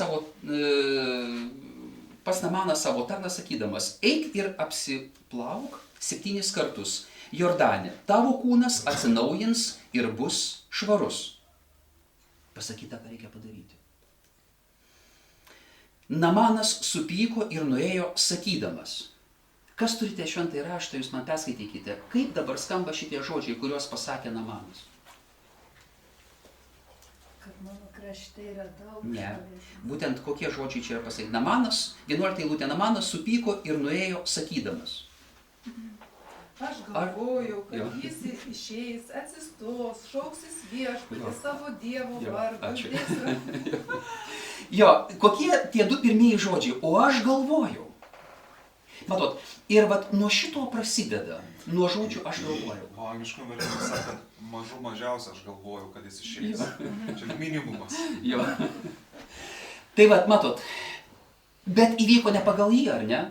pas Namaną savo tarną sakydamas, eik ir apsiplauk 7 kartus Jordane, tavo kūnas atsinaujins ir bus švarus. Pasakyta, ką reikia padaryti. Namanas supyko ir nuėjo sakydamas. Kas turite šventąjį raštą, jūs man perskaitykite, kaip dabar skamba šitie žodžiai, kuriuos pasakė Namanas. Kad mano krašte yra daug Ne. šlovės. Būtent kokie žodžiai čia yra pasakyti. Namanas, 11 eilutė, Namanas supyko ir nuėjo sakydamas. Aš galvojau, Jo. kad jis išeis, atsistos, šauksis viešpatį Jo. savo Dievo Jo, vardą. ačiū. uždės ranką. Jo, kokie tie 2 pirmieji žodžiai, o aš galvojau. Matot, ir vat nuo šito prasideda, nuo žodžių aš galvojau. O angliškam variantui sakant, mažų mažiausia aš galvoju, kad jis išeis. Čia minimumas. Jo. Tai vat, matot, bet įvyko ne pagal jį, ar ne?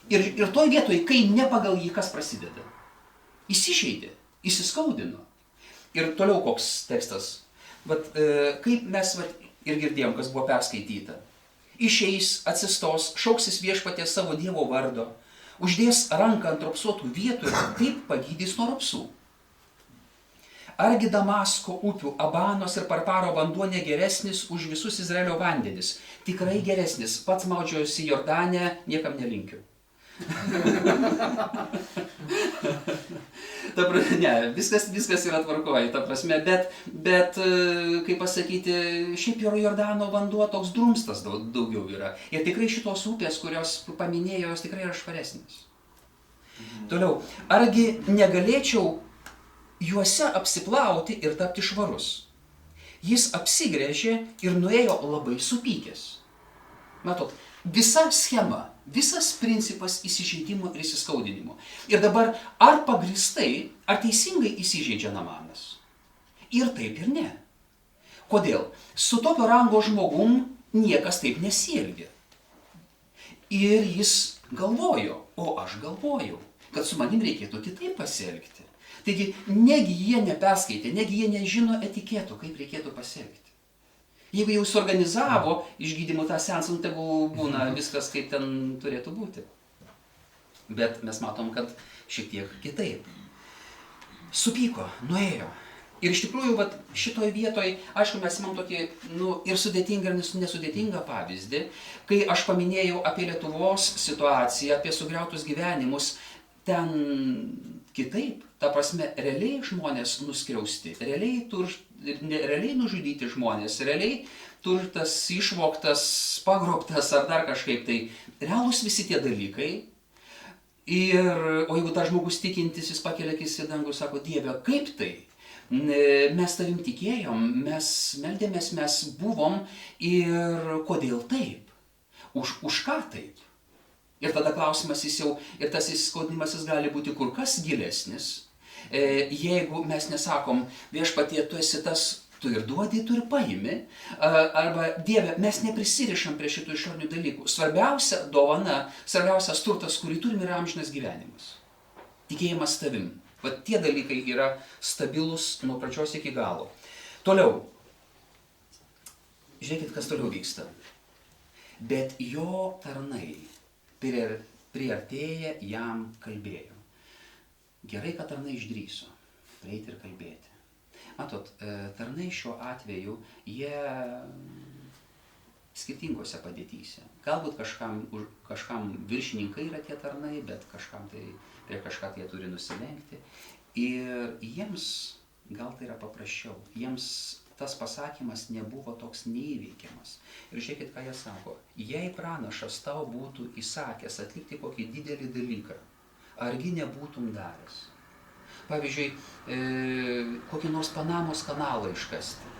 Ir toj vietoj, kai ne pagal jį, kas prasideda? Įsižeidė, įsiskaudino. Ir toliau koks tekstas. Vat, kaip mes vat, ir girdėjom, kas buvo perskaityta. Išeis, atsistos, šauksis viešpaties savo Dievo vardo, uždės ranką ant ropsuotų vietų ir taip pagydys nuo ropsų. Argi Damasko upių Abanos ir Parparo vanduo negeresnis už visus Izraelio vandenis? Tikrai geresnis. Pats maudžiausi Jordane, niekam nelinkiu. Ne, viskas yra tvarkoje, ta prasme, bet kaip pasakyti, šiaip Jordano vanduo toks drumstas daugiau yra. Ir tikrai šitos upės, kurios paminėjo, jos tikrai yra švaresnės. Toliau, argi negalėčiau juose apsiplauti ir tapti švarus? Jis apsigręžė ir nuėjo labai supykęs. Matot, visa schema, visas principas įsižeidimo ir įsiskaudinimo. Ir dabar, ar pagristai, ar teisingai įsižeidžia Namanas? Ir taip ir ne. Kodėl? Su tokio rango žmogum niekas taip nesielgia. Ir jis galvojo, o aš galvojau, kad su manim reikėtų kitaip pasielgti. Taigi, negi jie neperskaitė, negi jie nežino etiketų, kaip reikėtų pasielgti. Jeigu jau suorganizavo išgydymo tą seansą, tegul būna viskas, kaip ten turėtų būti. Bet mes matom, kad šiek tiek kitaip. Supyko, nuėjo. Ir iš tikrųjų, vat, šitoj vietoj, aišku, mes imam tokį ir sudėtingą, ir nesudėtingą pavyzdį, kai aš paminėjau apie Lietuvos situaciją, apie sugriautus gyvenimus, ten kitaip, ta prasme, realiai žmonės nuskriausti, realiai nužudyti žmonės, realiai turtas išvogtas, pagrobtas ar dar kažkaip tai, realūs visi tie dalykai. O jeigu tas žmogus tikintis, jis pakelia akis į dangų ir sako, Dieve, kaip tai? Mes tavim tikėjom, mes meldėmės, mes buvom ir kodėl taip? Už ką taip? Ir tada klausimas jis jau, ir tas įsiskaudimas jis gali būti kur kas gilesnis. Jeigu mes nesakom, viešpatie, tu esi tas, tu ir duodi, tu ir paimi, arba Dieve, mes neprisirišam prie šitų išorinių dalykų. Svarbiausia dovana, svarbiausias turtas, kurį turim, yra amžinas gyvenimas. Tikėjimas tavim. Vat tie dalykai yra stabilus nuo pradžios iki galo. Toliau. Žiūrėkit, kas toliau vyksta. Bet jo tarnai priartėję jam kalbėjo. Gerai, kad tarnai išdrįso prieiti ir kalbėti. Matot, tarnai šiuo atveju, jie skirtingose padėtyse. Galbūt kažkam viršininkai yra tie tarnai, bet kažkam tai prie kažką tai jie turi nusilenkti. Ir jiems gal tai yra paprasčiau. Jiems tas pasakymas nebuvo toks neįveikiamas. Ir žiūrėkit, ką jie sako. Jei pranašas tau būtų įsakęs atlikti kokį didelį dalyką, argi nebūtum daręs? pavyzdžiui, kokį nors Panamos kanalą iškasti.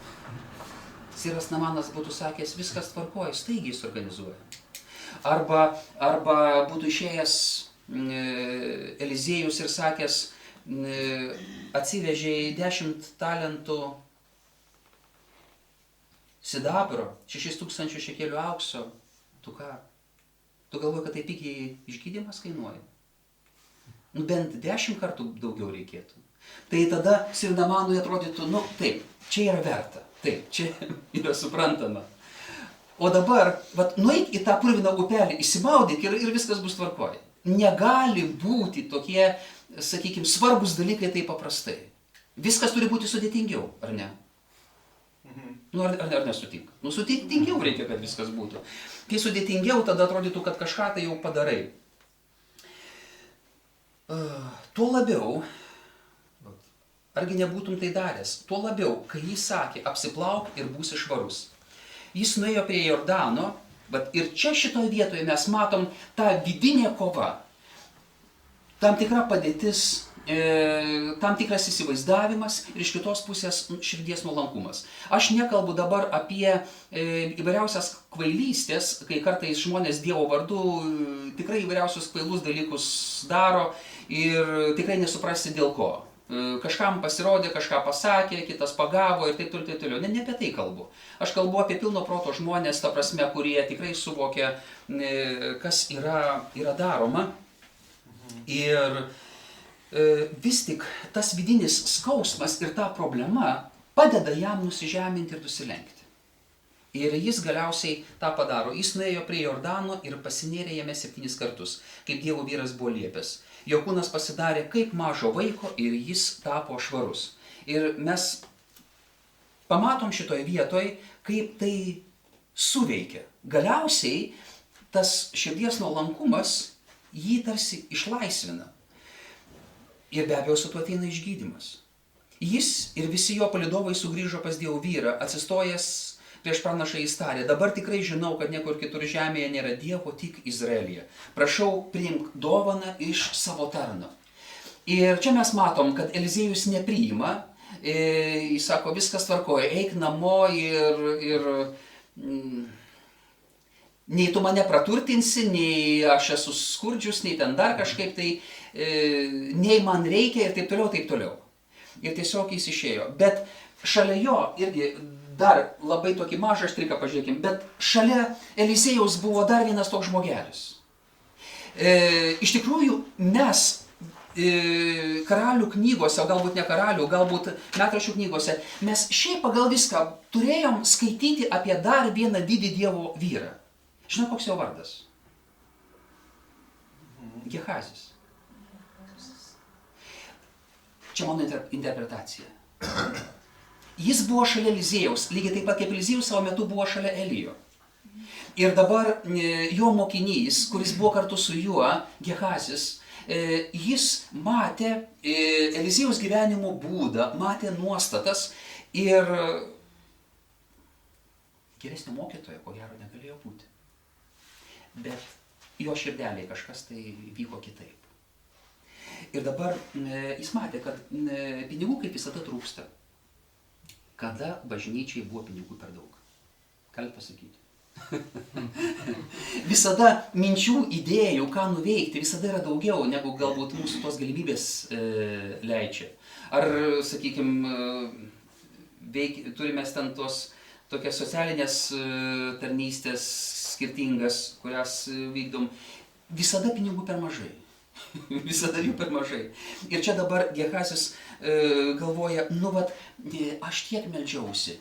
Siras Namanas būtų sakęs, viskas tvarkoja, staigiai suorganizuoja. Arba būtų išėjęs Eliziejus ir sakęs, atsivežė 10 talentų sidabro, 6000 šekelių aukso, tu ką? Tu galvoji, kad tai pigiai išgydymas kainuoja? Nu bent 10 kartų daugiau reikėtų. Tai tada Sirnamanui atrodytų, nu taip, čia yra verta, taip, čia yra suprantama. O dabar, nueik į tą purviną upelį, įsimaudyk ir viskas bus tvarkoja. Negali būti tokie, sakykime, svarbus dalykai taip paprastai. Viskas turi būti sudėtingiau, ar ne? Nu, ar nesutinka? Nu, sudėtingiau reikia, kad viskas būtų. Kai sudėtingiau, tada atrodytų, kad kažką tai jau padarai. Tuo labiau, argi nebūtum tai daręs, tuo labiau, kai jis sakė, apsiplauk ir būsi švarus. Jis nuėjo prie Jordano, ir čia šitoje vietoje mes matom tą vidinę kovą, tam tikra padėtis, tam tikras įsivaizdavimas ir iš kitos pusės širdies nuolankumas. Aš nekalbu dabar apie įvairiausias kvailystės, kai kartais žmonės Dievo vardu tikrai įvairiausius kvailus dalykus daro ir tikrai nesuprasti dėl ko. Kažkam pasirodė, kažką pasakė, kitas pagavo ir taip toliau. Ne apie tai kalbu. Aš kalbu apie pilno proto žmonės, ta prasme, kurie tikrai suvokia, kas yra daroma. Ir vis tik tas vidinis skausmas ir ta problema padeda jam nusižeminti ir nusilenkti. Ir jis galiausiai tą padaro. Jis nuėjo prie Jordano ir pasinėrė jame 7 kartus, kaip Dievo vyras buvo liepęs. Jo kūnas pasidarė kaip mažo vaiko ir jis tapo švarus. Ir mes pamatom šitoje vietoje, kaip tai suveikia. Galiausiai tas širdies nuolankumas jį tarsi išlaisvina. Ir be abejo su tuo ateina išgydymas. Jis ir visi jo palydovai sugrįžo pas Dievo vyrą, atsistojęs prieš pranašą jis tarė, dabar tikrai žinau, kad niekur kitur žemėje nėra Dievo, tik Izraelyje. Prašau, priimk dovaną iš savo tarno. Ir čia mes matom, kad Eliziejus nepriima, jis sako, viskas tvarkoja, eik namo ir nei tu mane praturtinsi, nei aš esu skurdžius, nei ten dar kažkaip tai, nei man reikia ir taip toliau. Ir tiesiog jis išėjo. Bet šalia jo, irgi dar labai tokį mažą štriką pažiūrėkim, bet šalia Eliziejaus buvo dar vienas toks žmogelis. Iš tikrųjų, mes karalių knygose, o galbūt ne karalių, galbūt metraščių knygose, mes šiaip pagal viską turėjom skaityti apie dar vieną didį Dievo vyrą. Žinau, koks jo vardas? Gehazis. Čia mano interpretacija. Jis buvo šalia Eliziejaus, lygiai taip pat kaip Eliziejus savo metu buvo šalia Elijo. Ir dabar jo mokinys, kuris buvo kartu su juo, Gehazis, jis matė Eliziejaus gyvenimo būdą, matė nuostatas ir geresnio mokytojo, ko gero, negalėjo būti. Bet jo širdelėje kažkas tai vyko kitaip. Ir dabar jis matė, kad pinigų kaip visada trūksta. Kada bažnyčiai buvo pinigų per daug? Galit pasakyti? Visada minčių, idėjų, ką nuveikti, visada yra daugiau, negu galbūt mūsų tos galimybės leidžia. Ar, sakykime, turime ten tos tokias socialinės tarnystės skirtingas, kurias vykdom. Visada pinigų per mažai. Visada jų per mažai. Ir čia dabar Gehazis galvoja, aš tiek meldžiausi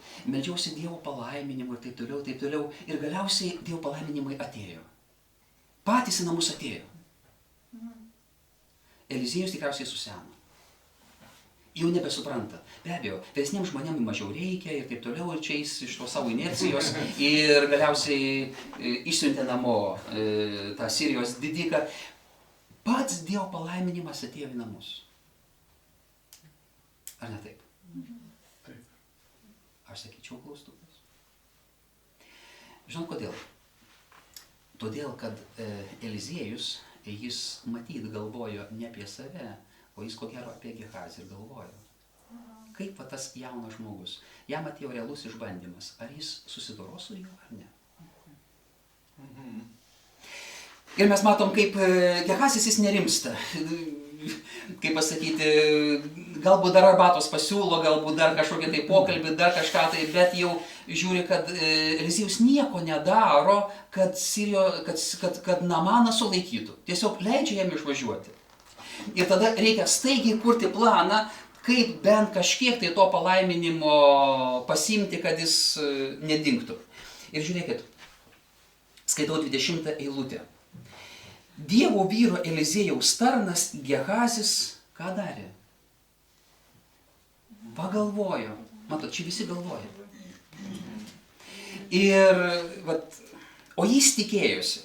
Dievo palaiminimui ir taip toliau, ir galiausiai Dievo palaiminimai atėjo. Patys į namus atėjo. Eliziejus tikriausiai suseno. Jau nebesupranta. Be abejo, vyresniems žmonėms mažiau reikia ir taip toliau, ir čia jis iš to savo inercijos ir galiausiai išsiuntė namo tą Sirijos didiką. Pats Dievo palaiminimas atėjo į namus. Ar ne taip? Taip. Aš sakyčiau klaustukas. Žinot kodėl? Todėl, kad Eliziejus, jis matyt galvojo ne apie save, o jis ko gero apie Gehazį ir galvojo. Kaip va tas jaunas žmogus, jam atėjo realus išbandymas, ar jis susidoros su juo ar ne. Ir mes matom, kaip Gehazis jis nerimsta. Kaip pasakyti, galbūt dar arbatos pasiūlo, galbūt dar kažkokie tai pokalbį, dar kažką tai, bet jau žiūri, kad Eliziejus nieko nedaro, kad Namaną sulaikytų. Tiesiog leidžia jam išvažiuoti. Ir tada reikia staigiai kurti planą, kaip bent kažkiek tai to palaiminimo pasimti, kad jis nedingtų. Ir žiūrėkit, skaitau 20 eilutę. Dievo vyro Eliziejaus tarnas Gehazis ką darė? Pagalvojo. Matot, čia visi galvoja. Ir, o jis tikėjosi.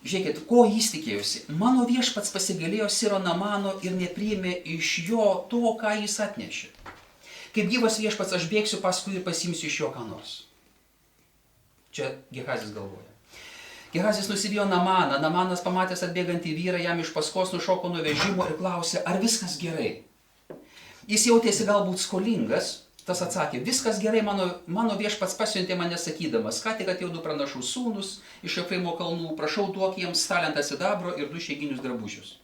Žiūrėkit, ko jis tikėjosi? Mano viešpats pasigailėjo Siro Namano ir nepriėmė iš jo to, ką jis atnešė. Kaip gyvas viešpats, aš bėgsiu paskui ir pasimsiu iš jo ką nors. Čia Gehazis galvoja. Gehazis nusivijo Namaną. Namanas pamatęs atbėgantį vyrą, jam iš paskos nušoko nuo vežimo ir klausė, ar viskas gerai. Jis jautėsi galbūt skolingas, tas atsakė, viskas gerai, mano viešpats pasiuntė mane sakydamas, ką tik atėjo 2 pranašų sūnus iš Efraimo kalnų, prašau duok jiems talentą sidabro ir 2 šiaiginius drabužius.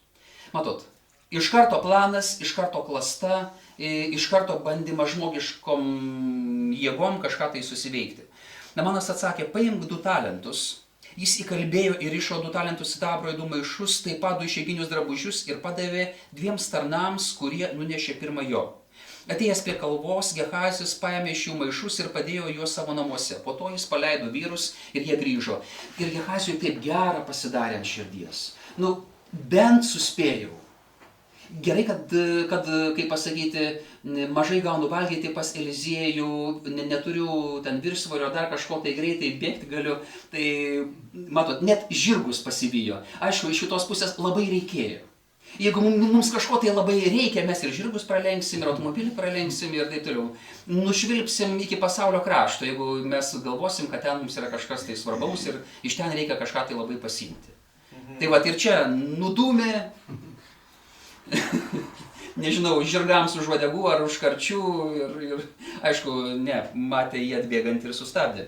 Matot, iš karto planas, iš karto klasta, iš karto bandymas žmogiškom jėgom kažką tai susiveikti. Namanas atsakė, paimk 2 talentus. Jis įkalbėjo ir išo 2 talentus sidabro į 2 maišus, taip pat 2 išeiginius drabužius ir padavė 2 tarnams, kurie nunešė pirmą jo. Atėjęs prie kalvos, Gehazis paėmė iš jų maišus ir padėjo juos savo namuose. Po to jis paleido vyrus ir jie grįžo. Ir Gehaziui taip gera pasidarė ant širdies. Bent suspėjau. Gerai, kad, kaip pasakyti, mažai gaunu valgyti pas Eliziejų, neturiu ten viršsvorio, dar kažko tai greitai bėgti galiu, tai, matot, net žirgus pasivijo. Aišku, iš šitos pusės labai reikėjo. Jeigu mums kažko tai labai reikia, mes ir žirgus pralenksim, ir automobilį pralenksim, ir taip toliau. Nušvilpsim iki pasaulio krašto, jeigu mes galvosim, kad ten mums yra kažkas tai svarbaus ir iš ten reikia kažką tai labai pasiimti. Tai va, ir čia nudūmė, nežinau, žirgams už uodegų ar už karčių ir aišku, matė jį atbėgant ir sustabdė.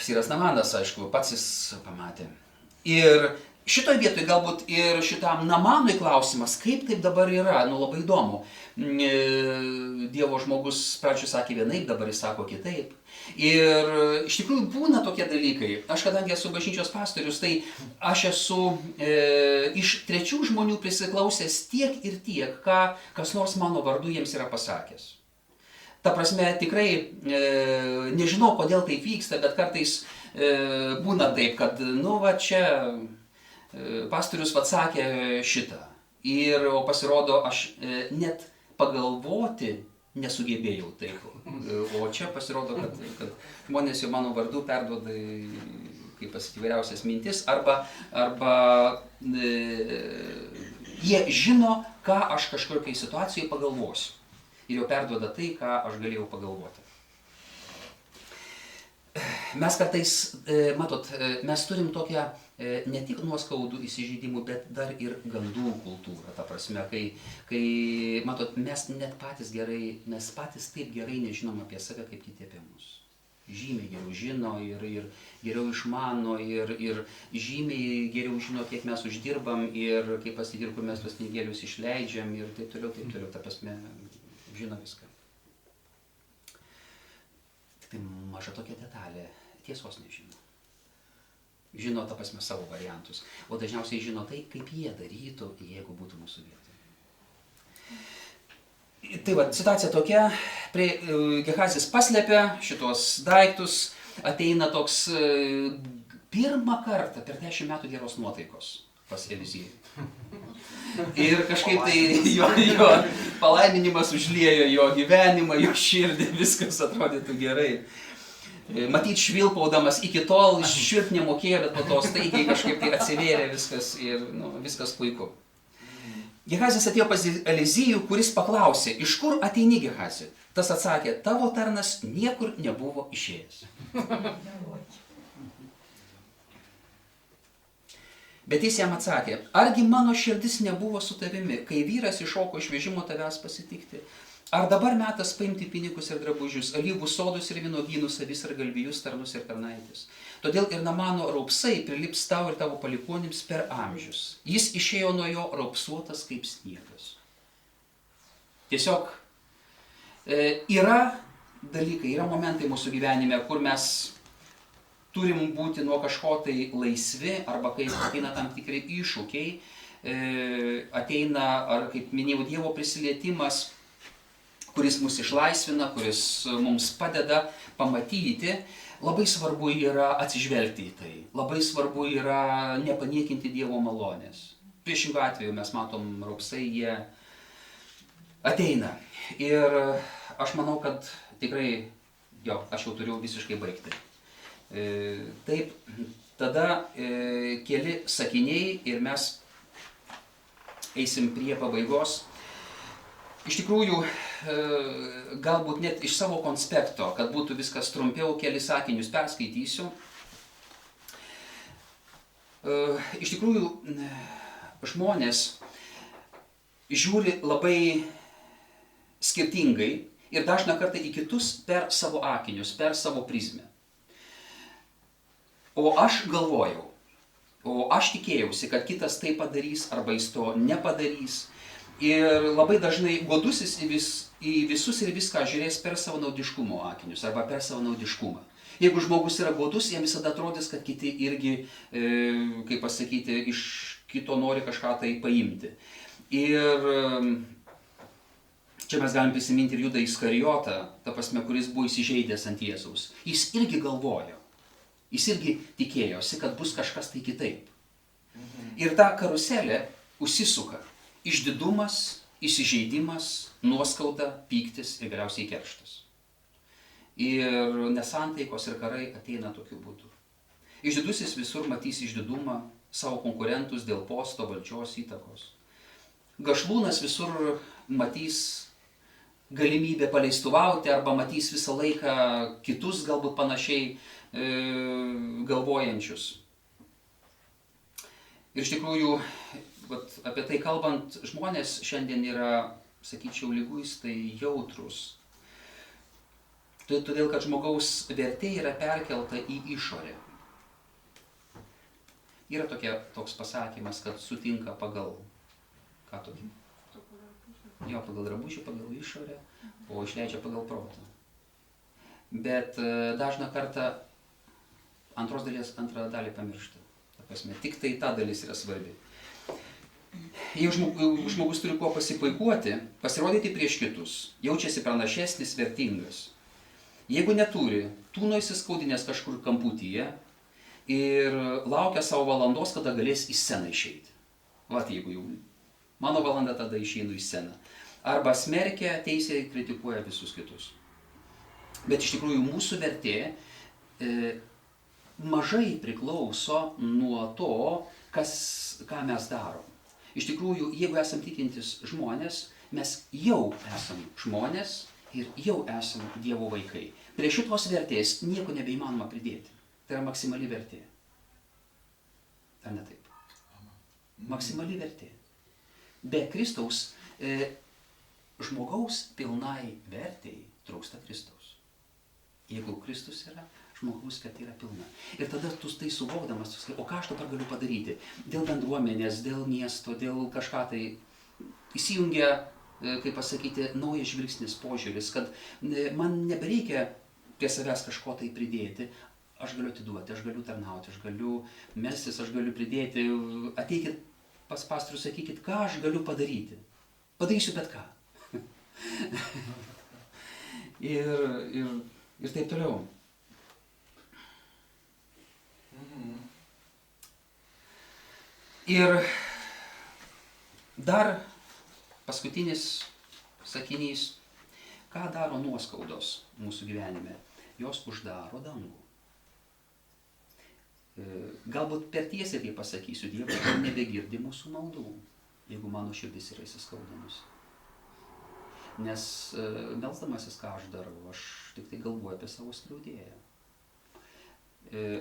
Siras Namanas, aišku, pats jis pamatė. Ir šitoje vietoje galbūt ir šitam Namanui klausimas, kaip taip dabar yra, labai įdomu. Dievo žmogus pradžioje sakė vienaip, dabar jis sako kitaip. Ir iš tikrųjų būna tokie dalykai. Aš kadangi esu bažnyčios pastorius, tai aš esu iš trečių žmonių prisiklausęs tiek ir tiek, ką kas nors mano vardu jiems yra pasakęs. Ta prasme, tikrai nežinau, kodėl taip vyksta, bet kartais būna taip, kad, čia pastorius sakė šitą. O pasirodo, aš net pagalvoti nesugebėjau taip. O čia pasirodo, kad žmonės jau mano vardu perduoda, kaip pasakyti, įvairiausias mintis, arba jie žino, ką aš kažkokiai situacijai pagalvosiu. Ir jau perduoda tai, ką aš galėjau pagalvoti. Mes kartais, matot, mes turim tokią ne tik nuoskaudų įsižeidimų, bet dar ir gandų kultūrą. Ta prasme, kai matot, mes net patys taip gerai nežinom apie save, kaip kiti apie mus. Žymiai geriau žino ir geriau išmano ir žymiai geriau žino, kiek mes uždirbam ir kaip pasakyti, kur mes tos pinigėlius išleidžiam ir taip toliau. Ta prasme, žino viską. Tai maža tokia detalė, tiesos nežino. Žino, ta prasme, savo variantus. O dažniausiai žino tai, kaip jie darytų, jeigu būtų mūsų vietoje. Tai va, situacija tokia, Gehazis paslėpia šitos daiktus, ateina toks pirmą kartą per 10 metų geros nuotaikos pas Eliziejų. Ir kažkaip tai jo palaiminimas užliejo jo gyvenimą, jo širdį, viskas atrodytų gerai. Matyt, švilpaudamas iki tol švilpt nemokėjo, bet po to staigiai kažkaip tai atsivėrė viskas ir viskas puiku. Gehazis atėjo pas Eliziejų, kuris paklausė, iš kur ateini, Gehazi? Tas atsakė, tavo tarnas niekur nebuvo išėjęs. Bet jis jam atsakė, argi mano širdis nebuvo su tavimi, kai vyras iššoko iš vežimo tavęs pasitikti? Ar dabar metas paimti pinigus ir drabužius, alyvų sodus ir vynuogynus, avis ir galvijus, tarnus ir tarnaitės? Todėl ir Namano raupsai prilips tau ir tavo palikuonims per amžius. Jis išėjo nuo jo raupsuotas kaip sniegas. Tiesiog yra dalykai, yra momentai mūsų gyvenime, kur mes turim būti nuo kažko tai laisvi, arba kai ateina tam tikri iššūkiai, ateina, ar kaip minėjau, Dievo prisilietimas, kuris mus išlaisvina, kuris mums padeda pamatyti, labai svarbu yra atsižvelgti į tai. Labai svarbu yra nepaniekinti Dievo malonės. Priešingų atveju mes matom, raupsai jie ateina. Ir aš manau, kad tikrai, aš jau turiu visiškai baigti. Taip, tada keli sakiniai ir mes eisim prie pabaigos. Iš tikrųjų, galbūt net iš savo konspekto, kad būtų viskas trumpiau, keli sakinius perskaitysiu. Iš tikrųjų, žmonės žiūri labai skirtingai ir dažną kartą į kitus per savo akinius, per savo prizmę. O aš galvojau, o aš tikėjausi, kad kitas tai padarys arba jis to nepadarys. Ir labai dažnai godusis į visus ir viską žiūrės per savo naudiškumo akinius arba per savo naudiškumą. Jeigu žmogus yra godus, jam visada atrodys, kad kiti irgi, kaip pasakyti, iš kito nori kažką tai paimti. Ir čia mes galim prisiminti ir Judą Iskarijotą, ta prasme, kuris buvo įsižeidęs ant Jėzaus. Jis irgi galvojo. Jis irgi tikėjosi, kad bus kažkas tai kitaip. Ir ta karuselė užsisuka. Išdidumas, įsižeidimas, nuoskauda, pyktis ir galiausiai kerštas. Ir nesantaikos ir karai ateina tokiu būdu. Išdidusis visur matys išdidumą, savo konkurentus dėl posto, valdžios, įtakos. Gašlūnas visur matys galimybę paleistuvauti arba matys visą laiką kitus galbūt panašiai galvojančius. Ir iš tikrųjų, apie tai kalbant, žmonės šiandien yra, sakyčiau, liguistai jautrus. Todėl, kad žmogaus vertė yra perkelta į išorę. Yra toks pasakymas, kad sutinka pagal, ką tokį? Jo, pagal drabužį, pagal išorę, o išleidžia pagal protą. Bet dažną kartą antrą dalį pamiršta. Ta prasme, tik tai ta dalis yra svarbi. Jeigu žmogus turi kuo pasipuikuoti, pasirodyti prieš kitus, jaučiasi pranašesnis, vertingas. Jeigu neturi, tūno įsiskaudinės kažkur kamputyje ir laukia savo valandos, kada galės į sceną išeiti. Vat jeigu jau mano valanda, tada išeinu į sceną. Arba smerkia, teisė, kritikuoja visus kitus. Bet iš tikrųjų mūsų vertė mažai priklauso nuo to, ką mes darom. Iš tikrųjų, jeigu esam tikintis žmonės, mes jau esam žmonės ir jau esam Dievo vaikai. Prie šitos vertės nieko nebeįmanoma pridėti. Tai yra maksimali vertė. Ar ne taip? Maksimali vertė. Be Kristaus žmogaus pilnai vertėjai trūksta Kristaus. Jeigu Kristus yra, žmogaus vertė yra pilna. Ir tada tu tai suvokdamas, o ką aš dabar galiu padaryti? Dėl bendruomenės, dėl miesto, dėl kažką tai įsijungia, kaip pasakyti, naujas žvilgsnis, požiūris, kad man nebereikia prie savęs kažko tai pridėti. Aš galiu atiduoti, aš galiu tarnauti, aš galiu melstis, aš galiu pridėti. Ateikit pas pastorių, sakykit, ką aš galiu padaryti. Padarysiu bet ką. ir taip toliau. Ir dar paskutinis sakinys, ką daro nuoskaudos mūsų gyvenime? Jos uždaro dangų. Galbūt per tiesiai tai pasakysiu, Dievas nebegirdi mūsų maldų, jeigu mano širdis yra įsiskaudinusi. Nes melsdamasis, ką aš darau, aš tik tai galvoju apie savo skriaudėją.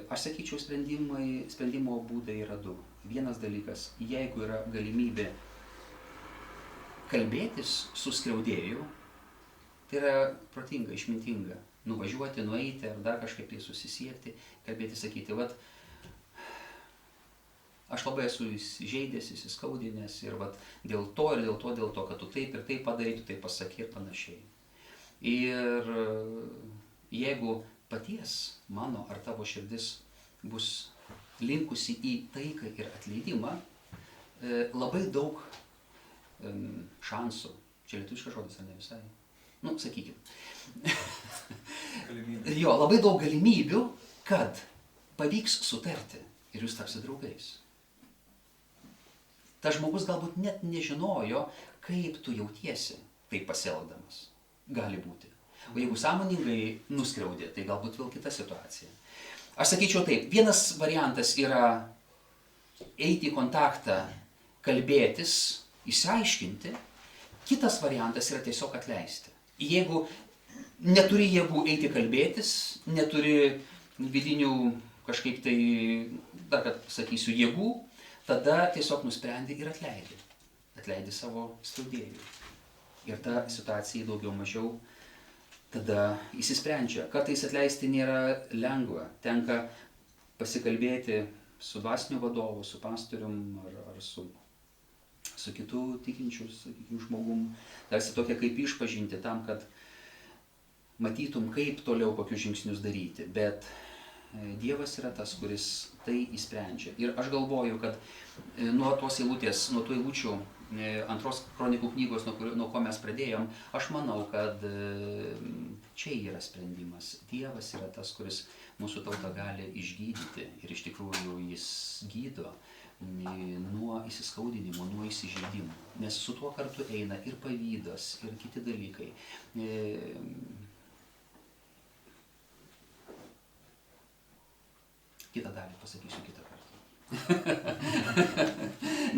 Aš sakyčiau, sprendimo būdai yra du. Vienas dalykas, jeigu yra galimybė kalbėtis su skriaudėju, tai yra protinga, išmintinga. Nuvažiuoti, nueiti ar dar kažkaip tai susisiekti, kalbėti, sakyti, vat, aš labai esu įžeidęs, įsiskaudinęs ir vat, dėl to, kad tu taip ir taip padarai, tu taip pasakai ir panašiai. Ir jeigu paties mano ar tavo širdis bus linkusi į taiką ir atleidimą, labai daug šansų, čia lietuviškas žodis ar ne visai, sakykime, jo, labai daug galimybių, kad pavyks sutarti ir jūs tapsite draugais. Tas žmogus galbūt net nežinojo, kaip tu jautiesi taip pasielgdamas. Gali būti. O jeigu sąmoningai nuskriaudė, tai galbūt vėl kita situacija. Aš sakyčiau taip, vienas variantas yra eiti į kontaktą, kalbėtis, išsiaiškinti, kitas variantas yra tiesiog atleisti. Jeigu neturi jėgų eiti kalbėtis, neturi vidinių kažkaip tai, dar kad sakysiu, jėgų, tada tiesiog nusprendi ir atleidi. Atleidi savo skriaudėjui. Ir ta situacija daugiau mažiau tada įsisprendžia. Kartais atleisti nėra lengva. Tenka pasikalbėti su dvasiniu vadovu, su pastorium ar su kitų tikinčių, sakykime, žmogum. Tarsi tokia kaip išpažinti tam, kad matytum, kaip toliau kokius žingsnius daryti. Bet Dievas yra tas, kuris tai įsprendžia. Ir aš galvoju, kad nuo tos eilutės, nuo tų eilučių antros kronikų knygos, nuo ko mes pradėjom, aš manau, kad čia yra sprendimas. Dievas yra tas, kuris mūsų tautą gali išgydyti. Ir iš tikrųjų jis gydo nuo įsiskaudinimo, nuo įsižeidimo. Nes su tuo kartu eina ir pavydas, ir kiti dalykai. Kitą dalį pasakysiu kitą kartą.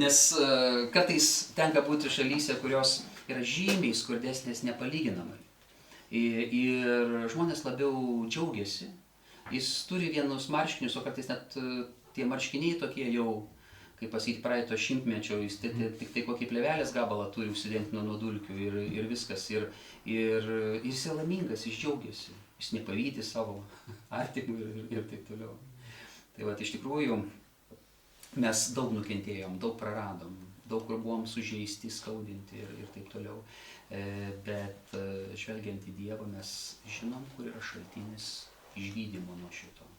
Nes kartais tenka būti šalyse, kurios yra žymiai skurdesnės nepalyginamai. Ir žmonės labiau džiaugiasi. Jis turi vienus marškinius, o kartais net tie marškiniai tokie jau, kaip pasakyti, praeito šimtmečio, jis tik tai kokį plėvelės gabalą turi užsidengti nuo dulkių ir viskas. Ir jis yra laimingas, jis džiaugiasi. Jis nepavydi savo artimų ir taip toliau. Tai va, iš tikrųjų, mes daug nukentėjom, daug praradom, daug kur buvom sužeisti, skaudinti ir taip toliau. Bet žvelgiant į Dievą, mes žinom, kur yra šaltinis išgydymo nuo šito.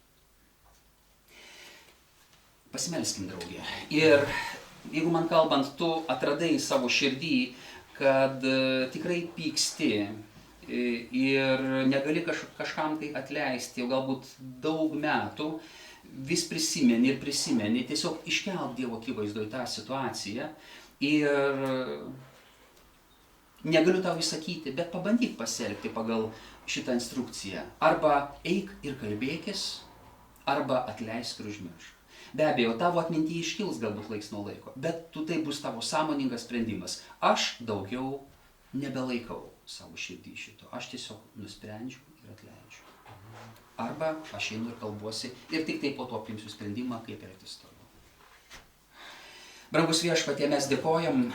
Pasimelskim, draugė. Ir jeigu man kalbant, tu atradai savo širdį, kad tikrai pyksti ir negali kažkam tai atleisti, jau galbūt daug metų, vis prisimeni ir prisimeni, tiesiog iškelk Dievo akivaizdoje tą situaciją ir negaliu tau įsakyti, bet pabandyk pasielgti pagal šitą instrukciją. Arba eik ir kalbėkis, arba atleisk ir užmiršk. Be abejo, tavo atmintyje iškils galbūt laiks nuo laiko, bet tai bus tavo sąmoningas sprendimas. Aš daugiau nebelaikau savo širdį šito, aš tiesiog nusprendžiu ir atleidžiu. Arba aš einu ir kalbuosi ir tik tai po to priimsiu sprendimą, kaip elgtis toliau. Brangus Viešpatie, mes dėkojam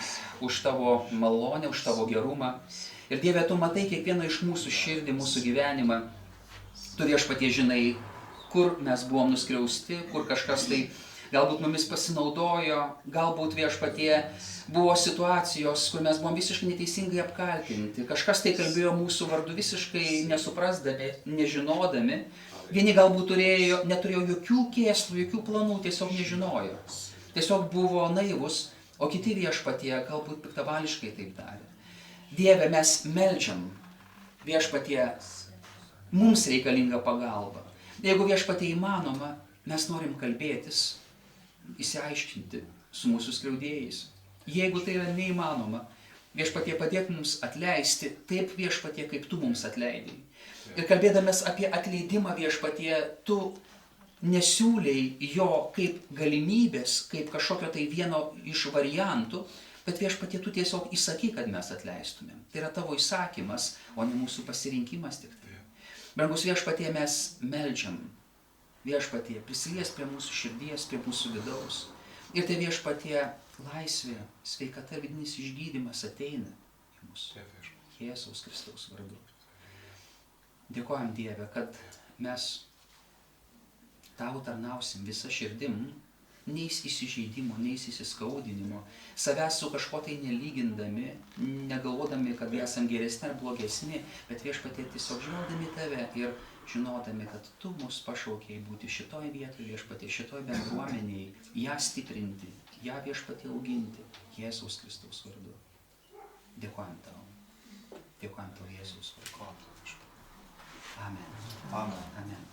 už tavo malonę, už tavo gerumą. Ir Dieve, tu matai kiekvieną iš mūsų širdį, mūsų gyvenimą. Tu, Viešpatie, žinai, kur mes buvom nuskriausti, kur kažkas tai galbūt mumis pasinaudojo, galbūt, Viešpatie, buvo situacijos, kur mes buvom visiškai neteisingai apkaltinti. Kažkas tai kalbėjo mūsų vardu visiškai nesuprasdami, nežinodami. Vieni galbūt neturėjo jokių kėslų, jokių planų, tiesiog nežinojo. Tiesiog buvo naivus, o kiti, Viešpatie, galbūt piktavališkai taip darė. Dieve, mes meldžiam, Viešpatie, mums reikalinga pagalba. Jeigu, Viešpatie, įmanoma, mes norim kalbėtis, įsiaiškinti su mūsų skriaudėjais. Jeigu tai yra neįmanoma, Viešpatie, padėk mums atleisti taip, Viešpatie, kaip tu mums atleidai. Ir kalbėdamas apie atleidimą, Viešpatie, tu nesiūlei jo kaip galimybės, kaip kažkokio tai vieno iš variantų, bet, Viešpatie, tu tiesiog įsakai, kad mes atleistumėm. Tai yra tavo įsakymas, o ne mūsų pasirinkimas tik tai. Brangus Viešpatie, mes meldžiam, Viešpatie, prisilies prie mūsų širdies, prie mūsų vidaus. Ir tai Viešpatie laisvė, sveikata, vidinis išgydymas ateina į mūsų. Taip, viešpatie. Jėzaus Kristaus vardu. Dėkojam Dieve, kad mes Tau tarnausim visą širdim, neis įsižeidimo, neis įsiskaudinimo, savęs su kažko tai nelygindami, negalvodami, kad esam geresni ar blogesni, bet Viešpatie tiesiog žinodami Tave ir žinodami, kad Tu mus pašaukėjai būti šitoj vietoje, Viešpatie, šitoj bendruomenėje, ją stiprinti, ją Viešpatie auginti, Jėzaus Kristaus vardu. Dėkojam Tau. Dėkojam Tau, Jėzaus vardu. Dėkojam Tau, viešpatie. Amen. Amen. Amen.